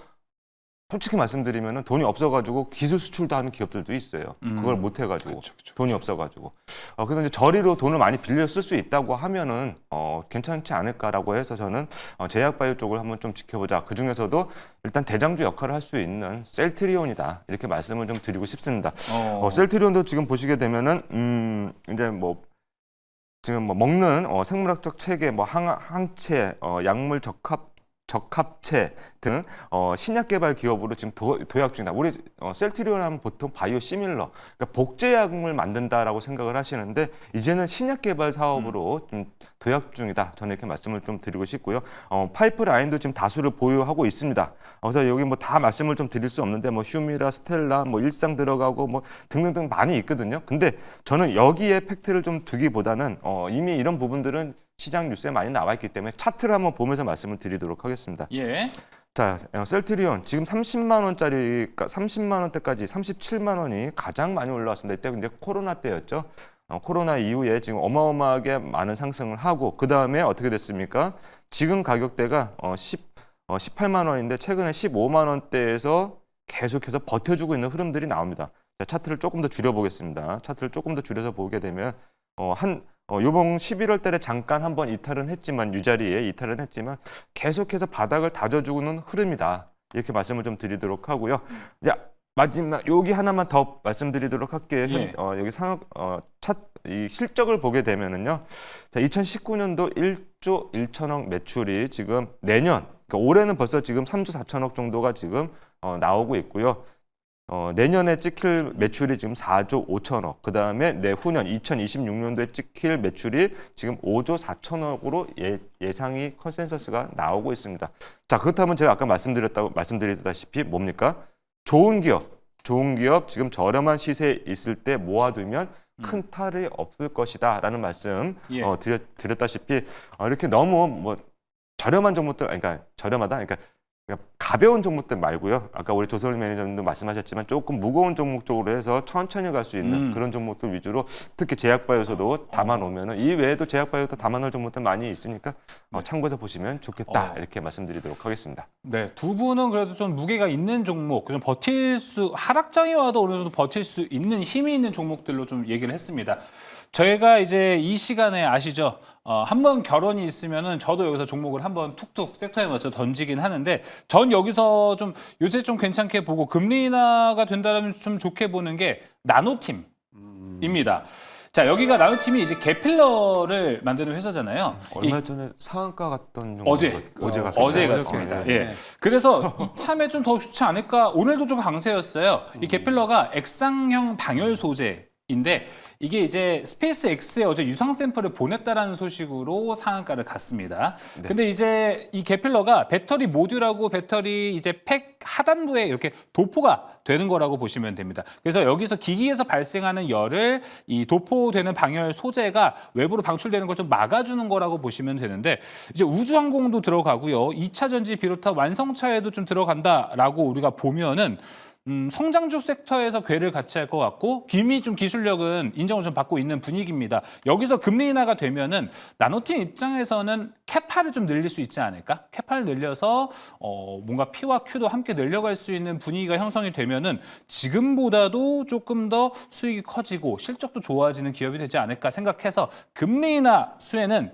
솔직히 말씀드리면은 돈이 없어가지고 기술 수출도 하는 기업들도 있어요. 그걸 못 해가지고 돈이 없어가지고. 그래서 이제 저리로 돈을 많이 빌려 쓸 수 있다고 하면은 괜찮지 않을까라고 해서 저는 제약바이오 쪽을 한번 좀 지켜보자. 그 중에서도 일단 대장주 역할을 할 수 있는 셀트리온이다 이렇게 말씀을 좀 드리고 싶습니다. 셀트리온도 지금 보시게 되면은 이제 뭐 지금 뭐 먹는 생물학적 체계, 뭐 항체, 약물 적합체 등 신약 개발 기업으로 지금 도약 중이다. 우리 셀트리온 하면 보통 바이오 시밀러, 그러니까 복제약을 만든다라고 생각을 하시는데 이제는 신약 개발 사업으로 좀 도약 중이다. 저는 이렇게 말씀을 좀 드리고 싶고요. 파이프라인도 지금 다수를 보유하고 있습니다. 그래서 여기 뭐 다 말씀을 좀 드릴 수 없는데 뭐 휴미라, 스텔라, 뭐 일상 들어가고 뭐 등등등 많이 있거든요. 근데 저는 여기에 팩트를 좀 두기보다는 이미 이런 부분들은 시장 뉴스에 많이 나와 있기 때문에 차트를 한번 보면서 말씀을 드리도록 하겠습니다. 예. 자, 셀트리온 지금 30만 원짜리, 30만 원대까지 37만 원이 가장 많이 올라왔습니다. 이때 근데 코로나 때였죠. 코로나 이후에 지금 어마어마하게 많은 상승을 하고 그 다음에 어떻게 됐습니까? 지금 가격대가 18만 원인데 최근에 15만 원대에서 계속해서 버텨주고 있는 흐름들이 나옵니다. 자, 차트를 조금 더 줄여보겠습니다. 차트를 조금 더 줄여서 보게 되면 요번 11월 달에 잠깐 한번 이탈은 했지만 유자리에 이탈은 했지만 계속해서 바닥을 다져주는 흐름이다. 이렇게 말씀을 좀 드리도록 하고요. 자, 마지막 여기 하나만 더 말씀드리도록 할게요. 예. 여기 이 실적을 보게 되면은요. 자, 2019년도 1조 1천억 매출이 지금 내년, 그러니까 올해는 벌써 지금 3조 4천억 정도가 지금 나오고 있고요. 내년에 찍힐 매출이 지금 4조 5천억, 그 다음에 내후년 2026년도에 찍힐 매출이 지금 5조 4천억으로 예상이 컨센서스가 나오고 있습니다. 자, 그렇다면 제가 아까 말씀드렸다시피 뭡니까? 좋은 기업 지금 저렴한 시세에 있을 때 모아두면 큰 탈이 없을 것이다 라는 말씀 예. 드렸다시피 이렇게 너무 뭐 저렴한 종목들, 그러니까 저렴하다, 그러니까 가벼운 종목들 말고요. 아까 우리 조선일 매니저님도 말씀하셨지만 조금 무거운 종목 쪽으로 해서 천천히 갈 수 있는 그런 종목들 위주로 특히 제약바이오에서도 담아놓으면 이 외에도 제약바이오도 담아놓을 종목들 많이 있으니까 참고해서 보시면 좋겠다 이렇게 말씀드리도록 하겠습니다. 네, 두 분은 그래도 좀 무게가 있는 종목, 좀 하락장이 와도 어느 정도 버틸 수 있는 힘이 있는 종목들로 좀 얘기를 했습니다. 저희가 이제 이 시간에 아시죠? 한번 결혼이 있으면은 저도 여기서 종목을 한번 툭툭 섹터에 맞춰 던지긴 하는데 전 여기서 좀 요새 좀 괜찮게 보고 금리 인하가 된다면 좀 좋게 보는 게 나노팀입니다. 자, 여기가 나노팀이 이제 게필러를 만드는 회사잖아요. 얼마 전에 상한가 갔던 종목 어제 갔습니다. 예. 네. 그래서 이참에 좀 더 좋지 않을까. 오늘도 좀 강세였어요. 이 게필러가 액상형 방열 소재인데 이게 이제 스페이스 X에 어제 유상 샘플을 보냈다라는 소식으로 상한가를 갔습니다. 네. 근데 이제 이 게필러가 배터리 모듈하고 배터리 이제 팩 하단부에 이렇게 도포가 되는 거라고 보시면 됩니다. 그래서 여기서 기기에서 발생하는 열을 이 도포되는 방열 소재가 외부로 방출되는 걸 좀 막아주는 거라고 보시면 되는데 이제 우주항공도 들어가고요. 2차 전지 비롯한 완성차에도 좀 들어간다라고 우리가 보면은 성장주 섹터에서 궤를 같이 할 것 같고 이미 좀 기술력은 인정을 좀 받고 있는 분위기입니다. 여기서 금리 인하가 되면은 나노팀 입장에서는 캐파를 좀 늘릴 수 있지 않을까? 캐파를 늘려서 뭔가 P와 Q도 함께 늘려갈 수 있는 분위기가 형성이 되면은 지금보다도 조금 더 수익이 커지고 실적도 좋아지는 기업이 되지 않을까 생각해서 금리 인하 수혜는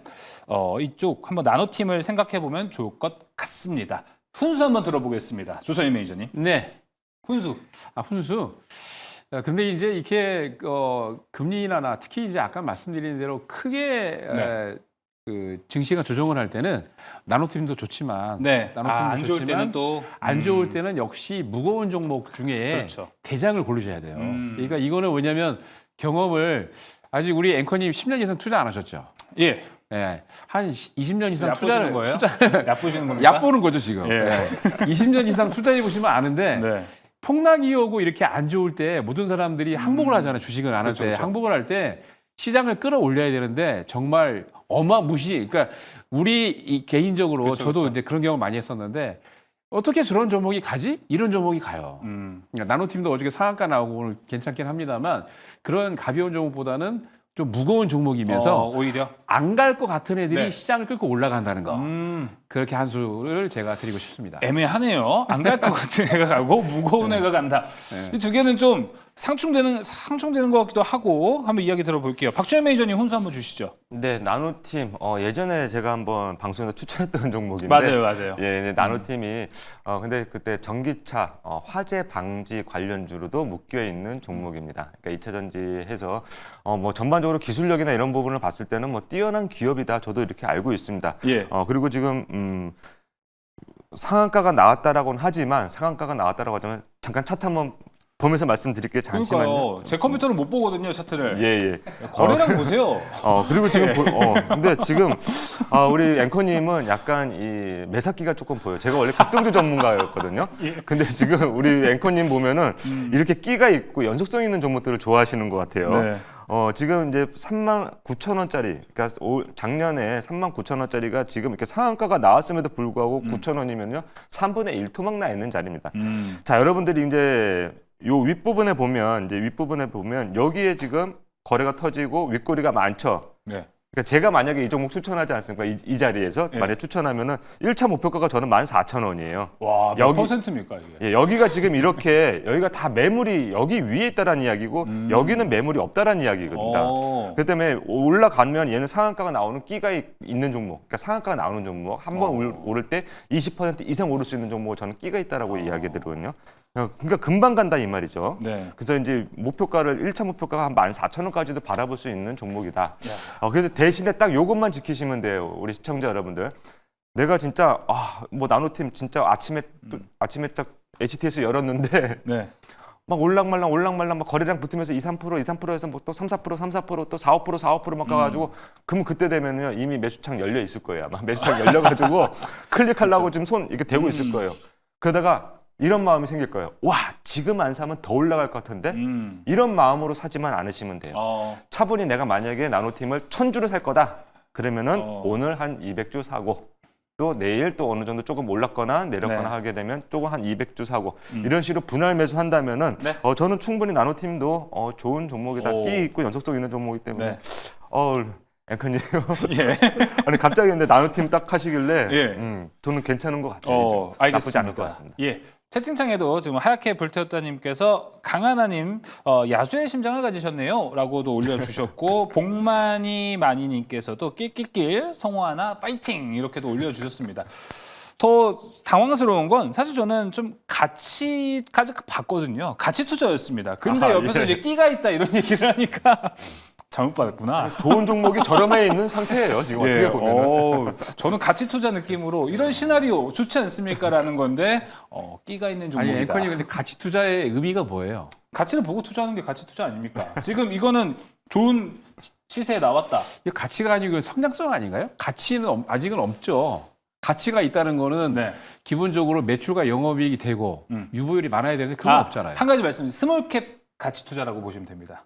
이쪽 한번 나노팀을 생각해 보면 좋을 것 같습니다. 훈수 한번 들어보겠습니다. 조선일 매니저님. 네. 훈수. 훈수. 근데 이제 이렇게 금리 인하나 특히 이제 아까 말씀드린 대로 크게 네. 그 증시가 조정을 할 때는 나노팀도 좋지만 네. 나노팀도 안 좋을 좋지만 때는 또 안 좋을 때는 역시 무거운 종목 중에 그렇죠. 대장을 고르셔야 돼요. 그러니까 이거는 뭐냐면 경험을 아직 우리 앵커님 10년 이상 투자 안 하셨죠? 예. 예. 한 20년 이상 얕보시는 거예요? 얕보시는 겁니까? 얕보는 거죠, 지금. 예. 예. 20년 이상 투자해 보시면 아는데 네. 폭락이 오고 이렇게 안 좋을 때 모든 사람들이 항복을 하잖아요. 주식을 안 할 때. 그렇죠. 항복을 할 때 시장을 끌어올려야 되는데 정말 어마무시. 그러니까 우리 개인적으로 그렇죠, 저도 그렇죠. 이제 그런 경험 많이 했었는데 어떻게 저런 종목이 가지? 이런 종목이 가요. 그러니까 나노팀도 어저께 상한가 나오고 오늘 괜찮긴 합니다만 그런 가벼운 종목보다는 좀 무거운 종목이면서 오히려 안 갈 것 같은 애들이 네. 시장을 끌고 올라간다는 거. 그렇게 한 수를 제가 드리고 싶습니다. 애매하네요. 안 갈 것 같은 애가 가고 무거운 애가 간다. 이 두 개는 좀 상충되는 것 같기도 하고 한번 이야기 들어볼게요. 박주현 매니저님 훈수 한번 주시죠. 네, 나노팀 예전에 제가 한번 방송에서 추천했던 종목인데 맞아요. 예, 네, 나노팀이 근데 그때 전기차 화재 방지 관련주로도 묶여 있는 종목입니다. 그러니까 2차 전지해서 뭐 전반적으로 기술력이나 이런 부분을 봤을 때는 뭐 뛰어난 기업이다. 저도 이렇게 알고 있습니다. 예. 그리고 지금 상한가가 나왔다라고는 하지만 잠깐 차트 한번 보면서 말씀드릴게요. 잠시만요. 그러니까요. 제 컴퓨터는 못 보거든요, 차트를. 예. 거래량 보세요. 그리고 지금 근데 지금 우리 앵커님은 약간 이 매사기가 조금 보여요. 제가 원래 급등주 전문가였거든요. 근데 지금 우리 앵커님 보면은 이렇게 끼가 있고 연속성 있는 종목들을 좋아하시는 것 같아요. 네. 지금 이제 39,000원짜리, 그러니까 작년에 39,000원짜리가 지금 이렇게 상한가가 나왔음에도 불구하고 9,000원이면요 3분의 1 토막 나 있는 자리입니다. 자, 여러분들이 이제 요 윗부분에 보면 여기에 지금 거래가 터지고 윗꼬리가 많죠. 네. 그러니까 제가 만약에 이 종목 추천하지 않습니까? 이 자리에서 네. 만약 추천하면은 1차 목표가가 저는 14,000원이에요. 와, 몇 여기- 퍼센트입니까 이게? 예, 여기가 지금 이렇게 여기가 다 매물이 여기 위에 있다라는 이야기고 여기는 매물이 없다라는 이야기입니다. 그 때문에 올라가면 얘는 상한가가 나오는 끼가 있는 종목, 그러니까 상한가가 나오는 종목, 한 번 오를 때 20% 이상 오를 수 있는 종목을 저는 끼가 있다라고 이야기드리거든요. 그러니까 금방 간다 이 말이죠. 네. 그래서 이제 목표가를 1차 목표가가 한 14,000원까지도 바라볼 수 있는 종목이다. 그래서 대신에 딱 요것만 지키시면 돼요, 우리 시청자 여러분들. 내가 진짜 뭐 나노팀 진짜 아침에 딱 HTS 열었는데 네. 막 올랑말랑 막 거래량 붙으면서 2~3%에서 뭐 또 3~4%, 또 4~5% 막 가가지고 그러면 그때 되면요 이미 매수창 열려 있을 거예요. 아마 매수창 열려가지고 클릭하려고 지금 손 이렇게 대고 있을 거예요. 그러다가 이런 마음이 생길 거예요. 와, 지금 안 사면 더 올라갈 것 같은데? 이런 마음으로 사지만 않으시면 돼요. 차분히 내가 만약에 나노팀을 1,000주를 살 거다. 그러면은 오늘 한 200주 사고 또 내일 또 어느 정도 조금 올랐거나 내렸거나 네. 하게 되면 조금 한 200주 사고 이런 식으로 분할 매수한다면은 네. 저는 충분히 나노팀도 좋은 종목이다. 오. 끼 있고 연속성 있는 종목이기 때문에 네. 앵커님 예. 아니 갑자기 근데 나노팀 딱 하시길래 예. 저는 괜찮은 것 같아요. 나쁘지 알겠습니다. 않을 것 같습니다. 예. 채팅창에도 지금 하얗게 불태웠다님께서 강하나님 야수의 심장을 가지셨네요 라고도 올려주셨고 복만이 마니님께서도 낄낄낄 성호하나 파이팅 이렇게도 올려주셨습니다. 더 당황스러운 건 사실 저는 좀 가치까지 봤거든요. 가치 투자였습니다. 근데 옆에서 예. 이제 끼가 있다 이런 얘기를 하니까 잘못 받았구나. 좋은 종목이 저렴해 있는 상태예요. 지금 어떻게 보면. 저는 가치 투자 느낌으로 이런 시나리오 좋지 않습니까라는 건데 끼가 있는 아니 종목이다. 앵커님 근데 가치 투자의 의미가 뭐예요? 가치를 보고 투자하는 게 가치 투자 아닙니까? 지금 이거는 좋은 시세에 나왔다. 이게 가치가 아니고 성장성 아닌가요? 가치는 아직은 없죠. 가치가 있다는 거는 네. 기본적으로 매출과 영업이익이 되고 유보율이 많아야 되는데 그건 없잖아요. 한 가지 말씀, 스몰캡 가치 투자라고 보시면 됩니다.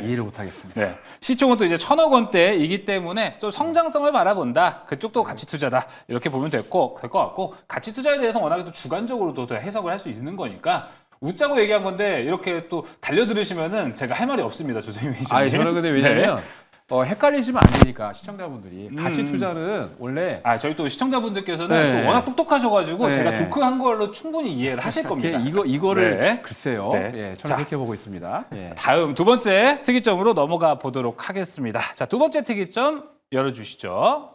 이해를 못하겠습니다. 네. 시총은 또 이제 1,000억 원대이기 때문에 좀 성장성을 바라본다. 그쪽도 가치 투자다. 이렇게 보면 될 것 같고 가치 투자에 대해서 워낙에 또 주관적으로도 또 해석을 할 수 있는 거니까 웃자고 얘기한 건데 이렇게 또 달려들으시면은 제가 할 말이 없습니다. 조세희 매니저님. 아니 저는 근데 왜냐면 헷갈리시면 안 되니까 시청자분들이 가치 투자는 원래 저희 또 시청자분들께서는 네. 또 워낙 똑똑하셔가지고 네. 제가 조크한 걸로 충분히 이해를 하실 겁니다. 이거를 네. 글쎄요. 네. 예, 자. 저는 그렇게 보고 있습니다. 예. 다음 두 번째 특이점으로 넘어가 보도록 하겠습니다. 자, 두 번째 특이점 열어주시죠.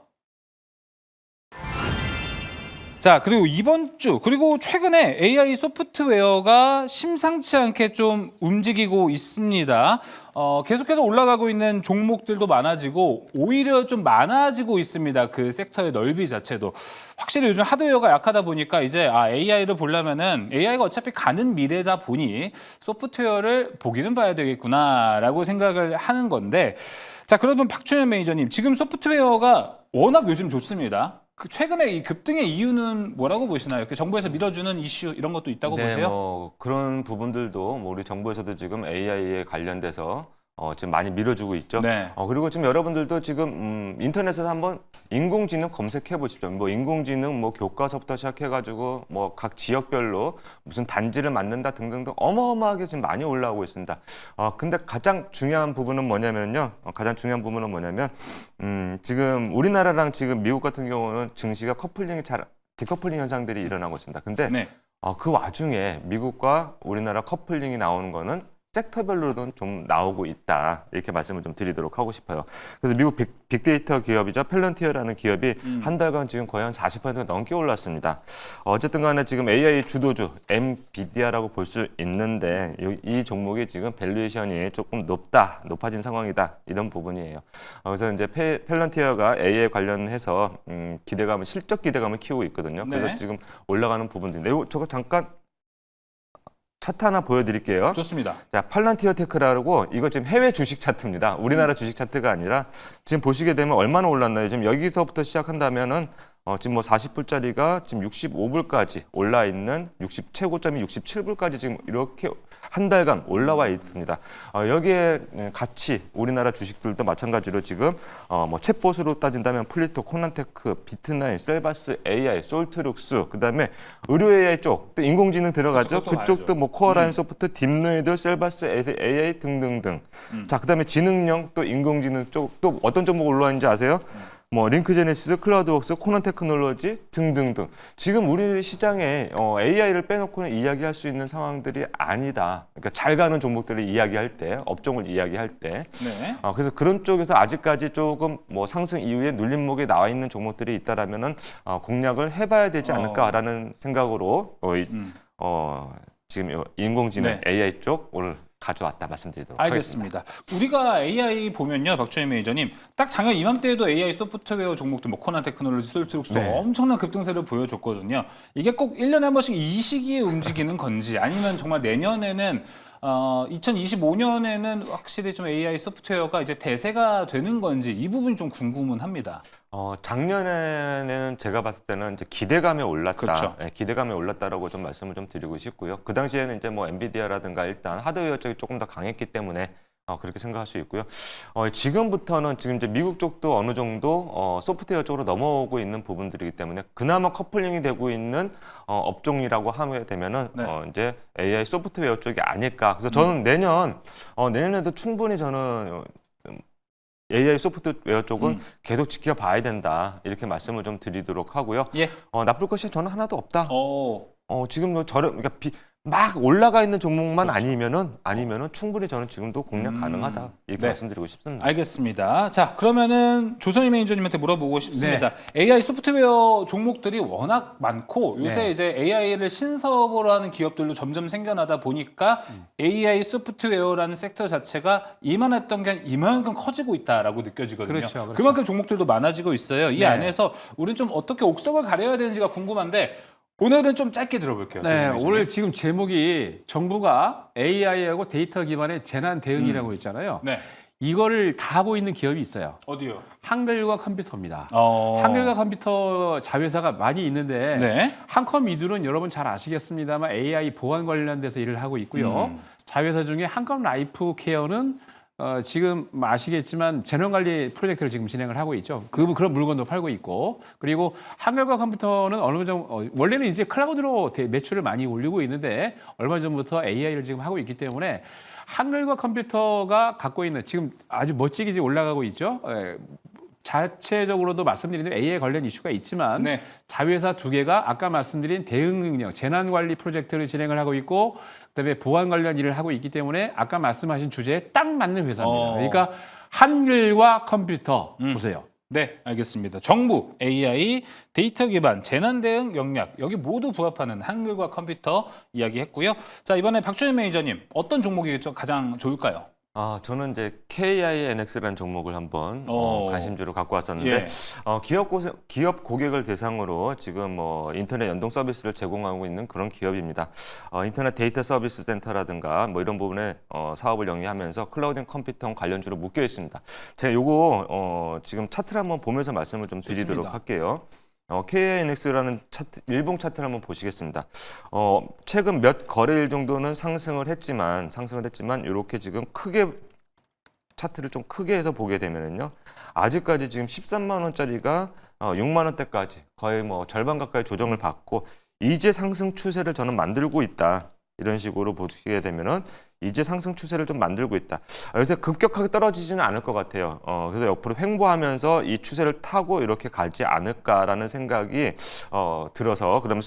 자, 그리고 이번 주 그리고 최근에 AI 소프트웨어가 심상치 않게 좀 움직이고 있습니다. 계속해서 올라가고 있는 종목들도 많아지고 오히려 좀 많아지고 있습니다. 그 섹터의 넓이 자체도. 확실히 요즘 하드웨어가 약하다 보니까 이제 AI를 보려면은 AI가 어차피 가는 미래다 보니 소프트웨어를 보기는 봐야 되겠구나라고 생각을 하는 건데 자, 그러면 박준현 매니저님 지금 소프트웨어가 워낙 요즘 좋습니다. 그 최근에 이 급등의 이유는 뭐라고 보시나요? 그 정부에서 밀어주는 이슈 이런 것도 있다고 보세요? 뭐 그런 부분들도 뭐 우리 정부에서도 지금 AI에 관련돼서 지금 많이 밀어주고 있죠. 네. 그리고 지금 여러분들도 지금 인터넷에서 한번 인공지능 검색해 보십시오. 뭐 인공지능 뭐 교과서부터 시작해가지고 뭐 각 지역별로 무슨 단지를 만든다 등등등 어마어마하게 지금 많이 올라오고 있습니다. 근데 가장 중요한 부분은 뭐냐면요. 지금 우리나라랑 지금 미국 같은 경우는 증시가 디커플링 현상들이 일어나고 있습니다. 근데 네. 그 와중에 미국과 우리나라 커플링이 나오는 거는 섹터별로는 좀 나오고 있다. 이렇게 말씀을 좀 드리도록 하고 싶어요. 그래서 미국 빅데이터 기업이죠. 펠런티어라는 기업이 한 달간 지금 거의 한 40% 넘게 올랐습니다. 어쨌든 간에 지금 AI 주도주 엔비디아라고 볼 수 있는데 이 종목이 지금 밸류에이션이 조금 높아진 상황이다. 이런 부분이에요. 그래서 이제 펠런티어가 AI 관련해서 실적 기대감을 키우고 있거든요. 그래서 네. 지금 올라가는 부분들인데 저거 잠깐 차트 하나 보여드릴게요. 좋습니다. 자, 팔란티어 테크라고 이거 지금 해외 주식 차트입니다. 우리나라 주식 차트가 아니라 지금 보시게 되면 얼마나 올랐나요? 지금 여기서부터 시작한다면은 지금 뭐 40불짜리가 지금 65불까지 올라 있는 최고점이 67불까지 지금 이렇게 한 달간 올라와 있습니다. 여기에 같이 우리나라 주식들도 마찬가지로 지금 뭐 챗봇으로 따진다면 플리토, 코난테크, 비트나인, 셀바스 AI, 솔트룩스, 그다음에 의료 AI 쪽, 또 인공지능 들어가죠. 그것도 그쪽도 봐야죠. 뭐 코어라인 소프트, 딥노이드, 셀바스 AI 등등등. 자, 그다음에 지능형 또 인공지능 쪽 또 어떤 종목 올라와 있는지 아세요? 뭐 링크제네시스, 클라우드웍스, 코난 테크놀로지 등등등. 지금 우리 시장에 AI를 빼놓고는 이야기할 수 있는 상황들이 아니다. 그러니까 잘 가는 종목들을 이야기할 때, 업종을 이야기할 때. 네. 그래서 그런 쪽에서 아직까지 조금 뭐 상승 이후에 눌림목에 나와 있는 종목들이 있다라면은 공략을 해봐야 되지 않을까라는 생각으로 지금 인공지능 네. AI 쪽 오늘 가져왔다 말씀드리도록 알겠습니다. 우리가 AI 보면요, 박주희 매니저님, 딱 작년 이맘때에도 AI 소프트웨어 종목들, 뭐 코난 테크놀로지, 솔트룩스 네. 엄청난 급등세를 보여줬거든요. 이게 꼭 1년에 한 번씩 이 시기에 움직이는 건지, 아니면 정말 내년에는 2025년에는 확실히 좀 AI 소프트웨어가 이제 대세가 되는 건지 이 부분이 좀 궁금은 합니다. 작년에는 제가 봤을 때는 이제 기대감이 올랐다. 그렇죠. 네, 기대감이 올랐다라고 좀 말씀을 좀 드리고 싶고요. 그 당시에는 이제 뭐 엔비디아라든가 일단 하드웨어 쪽이 조금 더 강했기 때문에 그렇게 생각할 수 있고요. 지금부터는 지금 이제 미국 쪽도 어느 정도 소프트웨어 쪽으로 넘어오고 있는 부분들이기 때문에 그나마 커플링이 되고 있는 업종이라고 하게 되면은 네. 이제 AI 소프트웨어 쪽이 아닐까. 그래서 저는 내년에도 충분히 저는 AI 소프트웨어 쪽은 계속 지켜봐야 된다. 이렇게 말씀을 좀 드리도록 하고요. 예. 나쁠 것이 저는 하나도 없다. 어, 지금도 그러니까 막 올라가 있는 종목만 그렇죠. 아니면은 충분히 저는 지금도 공략 가능하다. 이렇게 네. 말씀드리고 싶습니다. 알겠습니다. 자, 그러면은 조선희 매니저님한테 물어보고 싶습니다. 네. AI 소프트웨어 종목들이 워낙 많고 요새 네. 이제 AI를 신사업으로 하는 기업들도 점점 생겨나다 보니까 AI 소프트웨어라는 섹터 자체가 이만했던 게 이만큼 커지고 있다라고 느껴지거든요. 그렇죠. 그만큼 종목들도 많아지고 있어요. 이 네. 안에서 우리는 좀 어떻게 옥석을 가려야 되는지가 궁금한데 오늘은 좀 짧게 들어볼게요. 네, 조선희 매니저님. 오늘 지금 제목이 정부가 AI하고 데이터 기반의 재난 대응이라고 있잖아요. 네. 이거를 다 하고 있는 기업이 있어요. 어디요? 한글과 컴퓨터입니다. 어. 한글과 컴퓨터 자회사가 많이 있는데 네. 한컴이두는 여러분 잘 아시겠습니다만 AI 보안 관련돼서 일을 하고 있고요. 자회사 중에 한컴 라이프 케어는 지금 아시겠지만 재난관리 프로젝트를 지금 진행을 하고 있죠. 그런 물건도 팔고 있고, 그리고 한글과 컴퓨터는 어느 정도 원래는 이제 클라우드로 매출을 많이 올리고 있는데 얼마 전부터 AI를 지금 하고 있기 때문에 한글과 컴퓨터가 갖고 있는 지금 아주 멋지게 지금 올라가고 있죠. 자체적으로도 말씀드린 대로 AI 관련 이슈가 있지만 네. 자회사 두 개가 아까 말씀드린 대응 능력, 재난관리 프로젝트를 진행을 하고 있고 그다음에 보안 관련 일을 하고 있기 때문에 아까 말씀하신 주제에 딱 맞는 회사입니다. 그러니까 한글과 컴퓨터 보세요. 네, 알겠습니다. 정부, AI, 데이터 기반, 재난 대응 역량 여기 모두 부합하는 한글과 컴퓨터 이야기했고요. 자, 이번에 박준현 매니저님 어떤 종목이 가장 좋을까요? 저는 이제 KINX라는 종목을 한번 관심주로 갖고 왔었는데 예. 기업 고객을 대상으로 지금 뭐 인터넷 연동 서비스를 제공하고 있는 그런 기업입니다. 인터넷 데이터 서비스 센터라든가 뭐 이런 부분에 사업을 영위하면서 클라우드 컴퓨팅 관련주로 묶여 있습니다. 제가 요거 지금 차트를 한번 보면서 말씀을 좀 드리도록 좋습니다. 할게요. KINX라는 차트, 일봉 차트를 한번 보시겠습니다. 최근 몇 거래일 정도는 상승을 했지만 이렇게 지금 크게 차트를 좀 크게 해서 보게 되면은요. 아직까지 지금 13만 원짜리가 6만 원대까지 거의 뭐 절반 가까이 조정을 받고 이제 상승 추세를 저는 만들고 있다. 이런 식으로 보시게 되면은 이제 상승 추세를 좀 만들고 있다. 요새 급격하게 떨어지지는 않을 것 같아요. 그래서 옆으로 횡보하면서 이 추세를 타고 이렇게 가지 않을까라는 생각이 들어서 그러면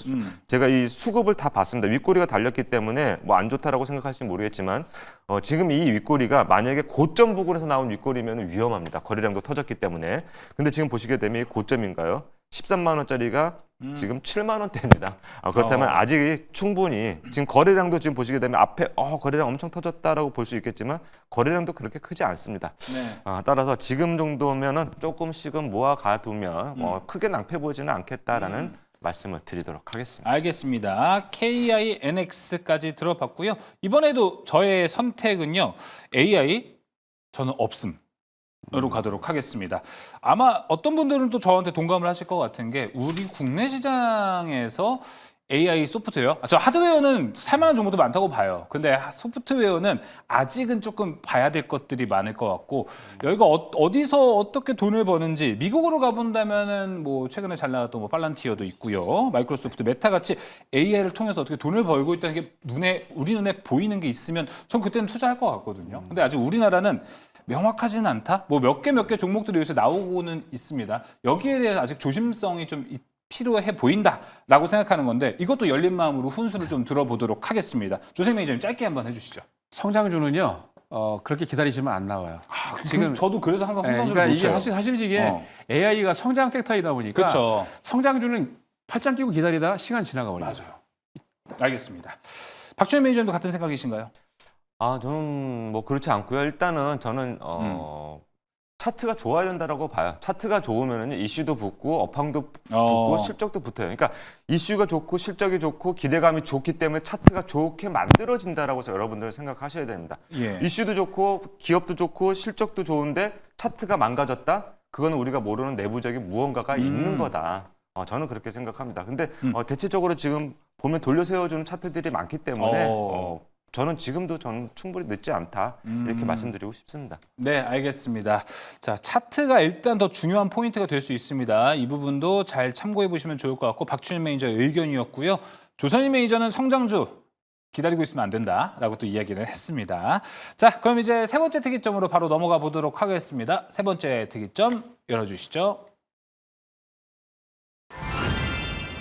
제가 이 수급을 다 봤습니다. 윗꼬리가 달렸기 때문에 뭐 안 좋다라고 생각하실지 모르겠지만 지금 이 윗꼬리가 만약에 고점 부근에서 나온 윗꼬리면 위험합니다. 거래량도 터졌기 때문에. 근데 지금 보시게 되면 이 고점인가요? 13만 원짜리가 지금 7만 원대입니다. 그렇다면 아직 충분히 지금 거래량도 지금 보시게 되면 앞에 거래량 엄청 터졌다라고 볼 수 있겠지만 거래량도 그렇게 크지 않습니다. 네. 따라서 지금 정도면은 조금씩은 모아 가두면 크게 낭패 보지는 않겠다라는 말씀을 드리도록 하겠습니다. 알겠습니다. KINX까지 들어봤고요. 이번에도 저의 선택은요. AI 저는 없음. 으로 가도록 하겠습니다. 아마 어떤 분들은 또 저한테 동감을 하실 것 같은 게 우리 국내 시장에서 AI 소프트웨어, 저 하드웨어는 살만한 정보도 많다고 봐요. 근데 소프트웨어는 아직은 조금 봐야 될 것들이 많을 것 같고 여기가 어디서 어떻게 돈을 버는지 미국으로 가본다면은 뭐 최근에 잘 나왔던 뭐 팔란티어도 있고요. 마이크로소프트, 메타 같이 AI를 통해서 어떻게 돈을 벌고 있다는 게 우리 눈에 보이는 게 있으면 전 그때는 투자할 것 같거든요. 근데 아직 우리나라는 명확하지는 않다. 뭐 몇 개 종목들이 요새 나오고는 있습니다. 여기에 대해서 아직 조심성이 좀 필요해 보인다라고 생각하는 건데 이것도 열린 마음으로 훈수를 좀 들어보도록 하겠습니다. 조세 매니저님 짧게 한번 해주시죠. 성장주는요. 그렇게 기다리시면 안 나와요. 지금 저도 그래서 항상 성장주를 그러니까 못 이게 쳐요. 사실 이게 AI가 성장 섹터이다 보니까 그렇죠. 성장주는 팔짱 끼고 기다리다 시간 지나가 버려요. 맞아요. 알겠습니다. 박준현 매니저님도 같은 생각이신가요? 저는 뭐 그렇지 않고요. 일단은 저는 차트가 좋아야 된다라고 봐요. 차트가 좋으면은 이슈도 붙고 업황도 붙고 실적도 붙어요. 그러니까 이슈가 좋고 실적이 좋고 기대감이 좋기 때문에 차트가 좋게 만들어진다라고 해서 여러분들 생각하셔야 됩니다. 예. 이슈도 좋고 기업도 좋고 실적도 좋은데 차트가 망가졌다? 그거는 우리가 모르는 내부적인 무언가가 있는 거다. 저는 그렇게 생각합니다. 근데 대체적으로 지금 보면 돌려 세워주는 차트들이 많기 때문에 저는 충분히 늦지 않다 이렇게 말씀드리고 싶습니다. 네, 알겠습니다. 자, 차트가 일단 더 중요한 포인트가 될 수 있습니다. 이 부분도 잘 참고해 보시면 좋을 것 같고 박준현 매니저의 의견이었고요. 조선희 매니저는 성장주 기다리고 있으면 안 된다라고 또 이야기를 했습니다. 자, 그럼 이제 세 번째 특이점으로 바로 넘어가 보도록 하겠습니다. 세 번째 특이점 열어주시죠.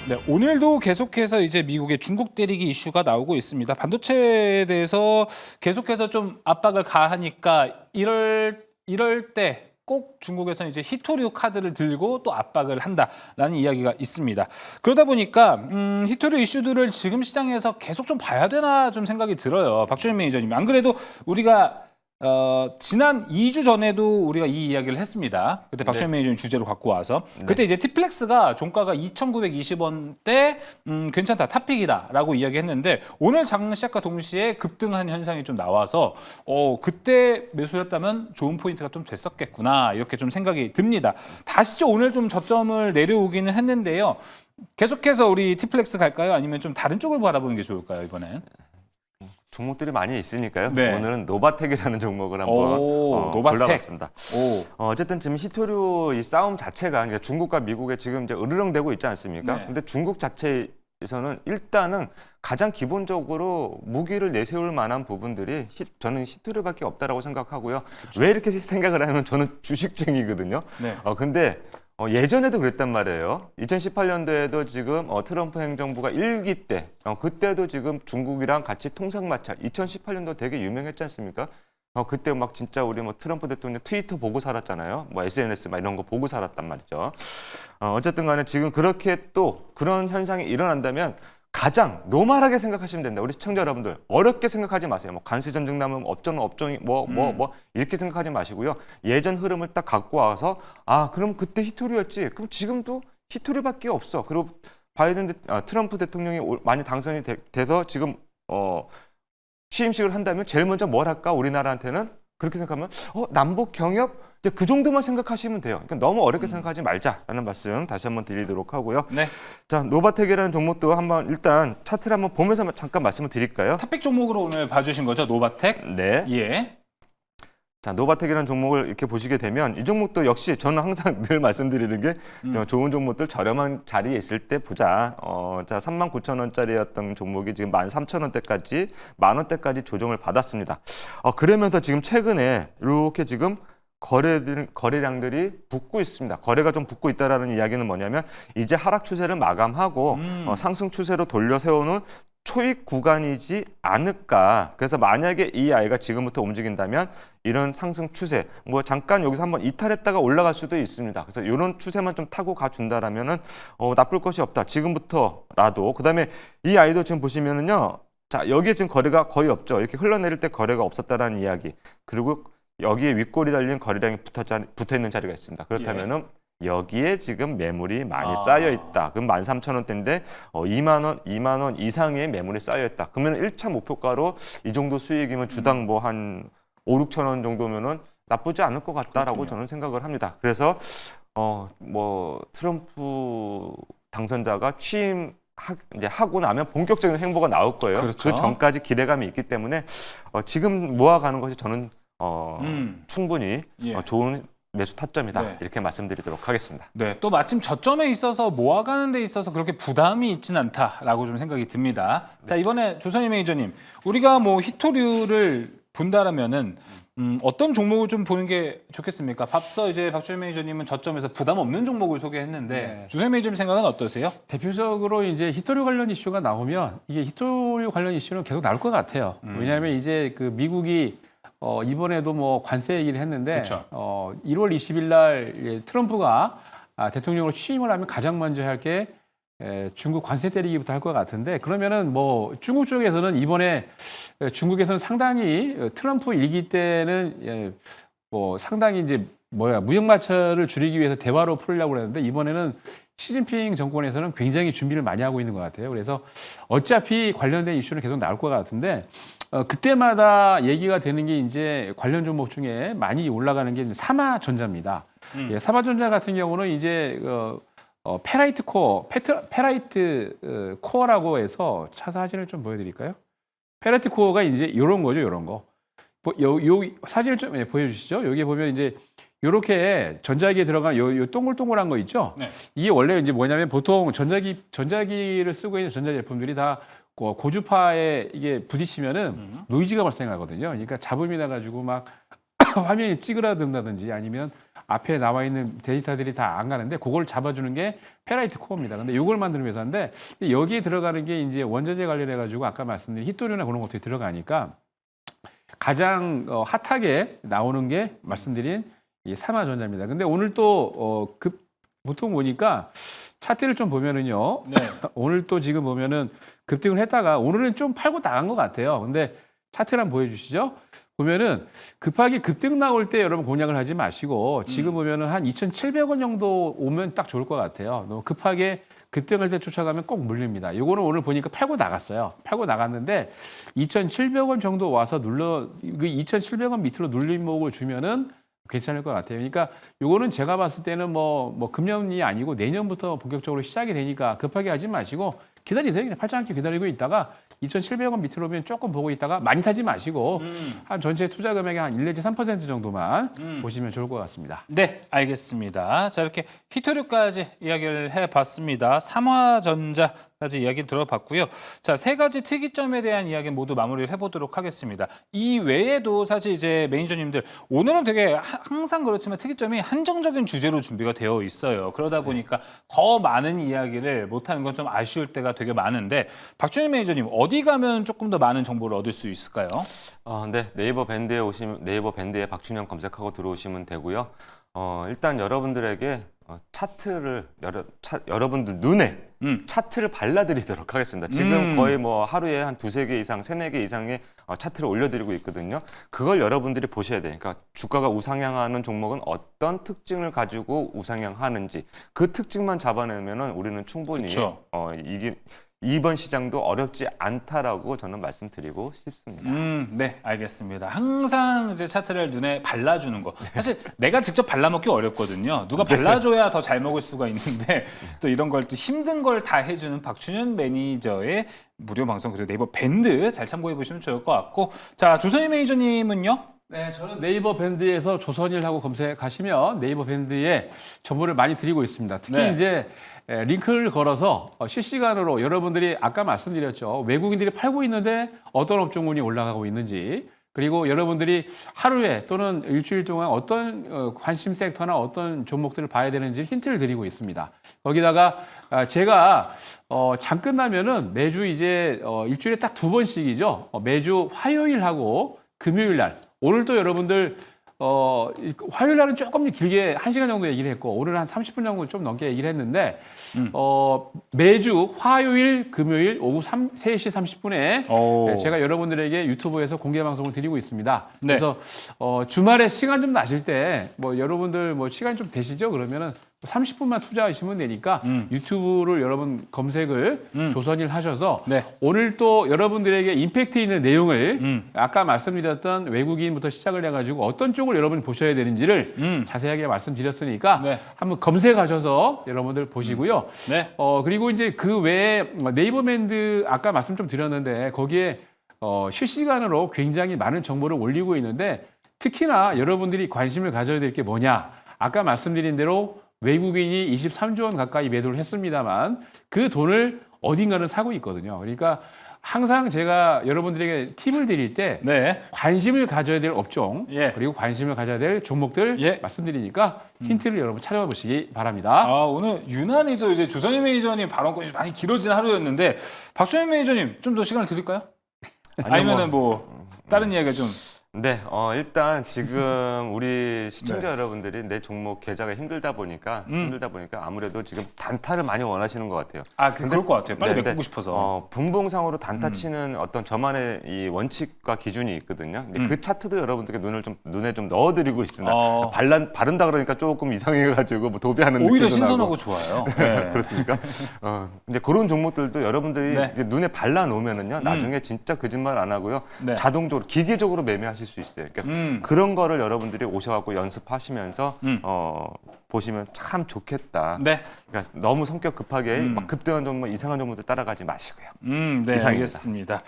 네, 오늘도 계속해서 이제 미국의 중국 때리기 이슈가 나오고 있습니다. 반도체에 대해서 계속해서 좀 압박을 가하니까 이럴 때 꼭 중국에서는 이제 히토류 카드를 들고 또 압박을 한다라는 이야기가 있습니다. 그러다 보니까 히토류 이슈들을 지금 시장에서 계속 좀 봐야 되나 좀 생각이 들어요. 박준현 매니저님. 안 그래도 우리가 지난 2주 전에도 우리가 이 이야기를 했습니다. 그때 박준현 매니저님 주제로 갖고 와서 그때 이제 티플렉스가 종가가 2,920원대 괜찮다, 탑픽이다라고 이야기했는데 오늘 장 시작과 동시에 급등한 현상이 좀 나와서 그때 매수했다면 좋은 포인트가 좀 됐었겠구나 이렇게 좀 생각이 듭니다. 다시 좀 오늘 좀 저점을 내려오기는 했는데요. 계속해서 우리 티플렉스 갈까요? 아니면 좀 다른 쪽을 바라보는 게 좋을까요 이번엔? 종목들이 많이 있으니까요. 네. 오늘은 노바텍이라는 종목을 한번 노바텍. 골라봤습니다. 어쨌든 지금 히토류 이 싸움 자체가 그러니까 중국과 미국에 지금 이제 으르렁대고 있지 않습니까? 네. 근데 중국 자체에서는 일단은 가장 기본적으로 무기를 내세울 만한 부분들이 저는 히토류밖에 없다라고 생각하고요. 왜 이렇게 생각을 하면 저는 주식쟁이거든요. 네. 근데 예전에도 그랬단 말이에요. 2018년도에도 지금 트럼프 행정부가 1기 때 그때도 지금 중국이랑 같이 통상마찰 2018년도 되게 유명했지 않습니까? 그때 막 진짜 우리 뭐 트럼프 대통령 트위터 보고 살았잖아요. 뭐 SNS 막 이런 거 보고 살았단 말이죠. 어쨌든 간에 지금 그렇게 또 그런 현상이 일어난다면 가장 노멀하게 생각하시면 됩니다. 우리 시청자 여러분들 어렵게 생각하지 마세요. 뭐 관세 전쟁 나면 업종이 뭐 이렇게 생각하지 마시고요. 예전 흐름을 딱 갖고 와서 그럼 그때 히토류였지. 그럼 지금도 히토류밖에 없어. 그리고 트럼프 대통령이 많이 당선이 돼서 지금 취임식을 한다면 제일 먼저 뭘 할까? 우리나라한테는 그렇게 생각하면 남북 경협 이제 그 정도만 생각하시면 돼요. 그러니까 너무 어렵게 생각하지 말자라는 말씀 다시 한번 드리도록 하고요. 네. 자, 노바텍이라는 종목도 한번 일단 차트를 한번 보면서 잠깐 말씀을 드릴까요? 탑픽 종목으로 오늘 봐주신 거죠, 노바텍? 네. 예. 자, 노바텍이라는 종목을 이렇게 보시게 되면 이 종목도 역시 저는 항상 늘 말씀드리는 게 좋은 종목들 저렴한 자리에 있을 때 보자. 자, 39,000원짜리였던 종목이 지금 13,000원대까지 10,000원대까지 조정을 받았습니다. 그러면서 지금 최근에 이렇게 지금 거래량들이 붙고 있습니다. 거래가 좀 붙고 있다라는 이야기는 뭐냐면 이제 하락 추세를 마감하고 상승 추세로 돌려 세우는 초입 구간이지 않을까. 그래서 만약에 이 아이가 지금부터 움직인다면 이런 상승 추세, 뭐 잠깐 여기서 한번 이탈했다가 올라갈 수도 있습니다. 그래서 이런 추세만 좀 타고 가준다라면은 나쁠 것이 없다. 지금부터라도. 그다음에 이 아이도 지금 보시면은요, 자 여기에 지금 거래가 거의 없죠. 이렇게 흘러내릴 때 거래가 없었다라는 이야기. 그리고 여기에 윗골이 달린 거래량이 붙어 있는 자리가 있습니다. 그렇다면은 여기에 지금 매물이 많이 쌓여 있다. 그럼 13,000원대인데 2만 원 이상의 매물이 쌓여 있다. 그러면 1차 목표가로 이 정도 수익이면 주당 뭐 한 5,000~6,000원 정도면은 나쁘지 않을 것 같다라고 그렇군요. 저는 생각을 합니다. 그래서 뭐 트럼프 당선자가 이제 하고 나면 본격적인 행보가 나올 거예요. 그렇죠. 그 전까지 기대감이 있기 때문에 지금 모아가는 것이 저는 충분히 좋은 매수 타점이다. 네. 이렇게 말씀드리도록 하겠습니다. 네, 또 마침 저점에 있어서 모아가는 데 있어서 그렇게 부담이 있지는 않다라고 좀 생각이 듭니다. 자, 이번에 조선희 매니저님, 우리가 뭐 히토류를 본다라면은 어떤 종목을 좀 보는 게 좋겠습니까? 앞서 이제 박주현 매니저님은 저점에서 부담 없는 종목을 소개했는데 네. 조선희 매니저님 생각은 어떠세요? 대표적으로 이제 히토류 관련 이슈가 나오면 이게 히토류 관련 이슈는 계속 나올 것 같아요. 왜냐하면 이제 그 미국이 이번에도 뭐 관세 얘기를 했는데 그렇죠. 1월 20일 날 트럼프가 대통령으로 취임을 하면 가장 먼저 할 게 중국 관세 때리기부터 할 것 같은데, 그러면은 뭐 중국 쪽에서는 이번에 중국에서는 상당히 트럼프 일기 때는 뭐 상당히 이제 무역 마찰을 줄이기 위해서 대화로 풀려고 그랬는데, 이번에는 시진핑 정권에서는 굉장히 준비를 많이 하고 있는 것 같아요. 그래서 어차피 관련된 이슈는 계속 나올 것 같은데, 그때마다 얘기가 되는 게 이제 관련 종목 중에 많이 올라가는 게 사마전자입니다. 예, 사마전자 같은 경우는 이제 페라이트 코어라고 해서 차사 사진을 좀 보여드릴까요? 페라이트 코어가 이제 이런 거죠, 이런 거. 요 사진을 좀 보여주시죠. 여기 보면 이제 이렇게 전자기에 들어간 요 동글동글한 거 있죠. 네. 이게 원래 이제 뭐냐면 보통 전자기를 쓰고 있는 전자제품들이 다 고주파에 이게 부딪히면은 노이즈가 발생하거든요. 그러니까 잡음이 나가지고 막 화면이 찌그러든다든지 아니면 앞에 나와 있는 데이터들이 다 안 가는데 그걸 잡아주는 게 페라이트 코어입니다. 근데 이걸 만드는 회사인데 여기에 들어가는 게 이제 원자재 관련해 가지고 아까 말씀드린 히토류나 그런 것들이 들어가니까 가장 핫하게 나오는 게 말씀드린 이 사마전자입니다. 근데 오늘 또 보통 보니까 차트를 좀 보면은요. 네. 오늘 또 지금 보면은 급등을 했다가 오늘은 좀 팔고 나간 것 같아요. 근데 차트를 한번 보여주시죠. 보면은 급하게 급등 나올 때 여러분 공략을 하지 마시고 지금 보면은 한 2,700원 정도 오면 딱 좋을 것 같아요. 너무 급하게 급등할 때 쫓아가면 꼭 물립니다. 요거는 오늘 보니까 팔고 나갔어요. 팔고 나갔는데 2,700원 정도 와서 그 2,700원 밑으로 눌림목을 주면은 괜찮을 것 같아요. 그러니까 요거는 제가 봤을 때는 뭐 금년이 아니고 내년부터 본격적으로 시작이 되니까 급하게 하지 마시고 기다리세요. 그냥 팔짱 끼 기다리고 있다가 2,700원 밑으로 오면 조금 보고 있다가 많이 사지 마시고 한 전체 투자 금액의 한 1 내지 3% 정도만 보시면 좋을 것 같습니다. 네, 알겠습니다. 자, 이렇게 히토류까지 이야기를 해봤습니다. 삼화전자까지 이야기 들어봤고요. 자, 세 가지 특이점에 대한 이야기 모두 마무리를 해보도록 하겠습니다. 이 외에도 사실 이제 매니저님들 오늘은 되게 항상 그렇지만 특이점이 한정적인 주제로 준비가 되어 있어요. 그러다 보니까 더 많은 이야기를 못하는 건 좀 아쉬울 때가 되게 많은데 박준일 매니저님 어디 가면 조금 더 많은 정보를 얻을 수 있을까요? 네, 네이버 밴드에 박준영 검색하고 들어오시면 되고요. 일단 여러분들에게 차트를 여러분들 눈에 차트를 발라드리도록 하겠습니다. 지금 거의 뭐 하루에 한 2~3개 이상, 3~4개 이상의 차트를 올려드리고 있거든요. 그걸 여러분들이 보셔야 돼요. 그러니까 주가가 우상향하는 종목은 어떤 특징을 가지고 우상향하는지 그 특징만 잡아내면은 우리는 충분히 그쵸. 이게 이번 시장도 어렵지 않다라고 저는 말씀드리고 싶습니다. 네, 알겠습니다. 항상 이제 차트를 눈에 발라주는 거. 사실 내가 직접 발라먹기 어렵거든요. 누가 발라줘야 더 잘 먹을 수가 있는데 또 이런 걸 또 힘든 걸 다 해주는 박준현 매니저의 무료 방송 그리고 네이버 밴드 잘 참고해 보시면 좋을 것 같고, 자 조선희 매니저님은요? 네, 저는 네이버 밴드에서 조선일하고 검색하시면 네이버 밴드에 정보를 많이 드리고 있습니다. 특히 네. 이제 링크를 걸어서 실시간으로 여러분들이 아까 말씀드렸죠. 외국인들이 팔고 있는데 어떤 업종군이 올라가고 있는지, 그리고 여러분들이 하루에 또는 일주일 동안 어떤 관심 섹터나 어떤 종목들을 봐야 되는지 힌트를 드리고 있습니다. 거기다가 제가 장 끝나면은 매주 이제 일주일에 딱 2번씩이죠. 매주 화요일하고 금요일 날. 오늘 또 여러분들 화요일 날은 조금 길게 1시간 정도 얘기를 했고 오늘은 한 30분 정도 좀 넘게 얘기를 했는데 매주 화요일, 금요일 오후 3시 30분에 오. 제가 여러분들에게 유튜브에서 공개 방송을 드리고 있습니다. 네. 그래서 주말에 시간 좀 나실 때 뭐 여러분들 뭐 시간 좀 되시죠? 그러면은 30분만 투자하시면 되니까 유튜브를 여러분 검색을 조선일 하셔서 네. 오늘 또 여러분들에게 임팩트 있는 내용을 아까 말씀드렸던 외국인부터 시작을 해가지고 어떤 쪽을 여러분이 보셔야 되는지를 자세하게 말씀드렸으니까 네. 한번 검색하셔서 여러분들 보시고요. 네. 그리고 이제 그 외에 네이버 밴드 아까 말씀 좀 드렸는데 거기에 실시간으로 굉장히 많은 정보를 올리고 있는데 특히나 여러분들이 관심을 가져야 될 게 뭐냐. 아까 말씀드린 대로 외국인이 23조 원 가까이 매도를 했습니다만 그 돈을 어딘가는 사고 있거든요. 그러니까 항상 제가 여러분들에게 팁을 드릴 때 네. 관심을 가져야 될 업종 예. 그리고 관심을 가져야 될 종목들 예. 말씀드리니까 힌트를 여러분 찾아봐 보시기 바랍니다. 아, 오늘 유난히 또 이제 조선일 매니저님 발언권이 많이 길어진 하루였는데 박준현 매니저님 좀 더 시간을 드릴까요? 아니면은 뭐 다른 이야기가 좀 네, 일단 지금 우리 시청자 여러분들이 내 종목 계좌가 힘들다 보니까 아무래도 지금 단타를 많이 원하시는 것 같아요. 그럴 것 같아요. 빨리 네, 메꾸고 네. 싶어서. 분봉상으로 단타 치는 어떤 저만의 이 원칙과 기준이 있거든요. 근데 그 차트도 여러분들께 눈에 좀 넣어드리고 있습니다. 바른다 그러니까 조금 이상해가지고 뭐 도배하는 오히려 느낌도 신선하고 나고. 좋아요. 네. 그렇습니까? 이제 그런 종목들도 여러분들이 네. 이제 눈에 발라 놓으면은요, 나중에 진짜 거짓말 안 하고요, 네. 자동적으로 기계적으로 매매하실 수 있어요. 그러니까 그런 거를 여러분들이 오셔갖고 연습하시면서 보시면 참 좋겠다. 네. 그러니까 너무 성격 급하게 막 급등한 종목, 이상한 종목들 따라가지 마시고요. 네, 이상입니다. 알겠습니다.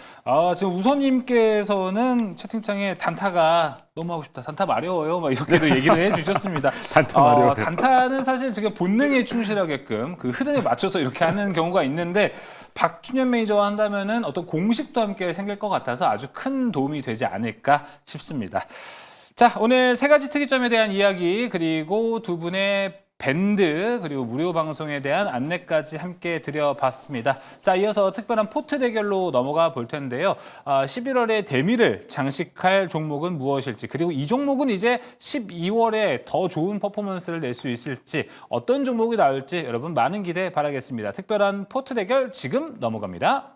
지금 우선님께서는 채팅창에 단타가 너무 하고 싶다. 단타 마려워요. 막 이렇게도 얘기를 해주셨습니다. 단타 마려워요. 단타는 사실 되게 본능에 충실하게끔 그 흐름에 맞춰서 이렇게 하는 경우가 있는데 박준현 매니저와 한다면은 어떤 공식도 함께 생길 것 같아서 아주 큰 도움이 되지 않을까 싶습니다. 자, 오늘 3가지 특이점에 대한 이야기 그리고 두 분의 밴드 그리고 무료 방송에 대한 안내까지 함께 드려봤습니다. 자, 이어서 특별한 포트 대결로 넘어가 볼 텐데요. 11월에 대미를 장식할 종목은 무엇일지 그리고 이 종목은 이제 12월에 더 좋은 퍼포먼스를 낼 수 있을지 어떤 종목이 나올지 여러분 많은 기대 바라겠습니다. 특별한 포트 대결 지금 넘어갑니다.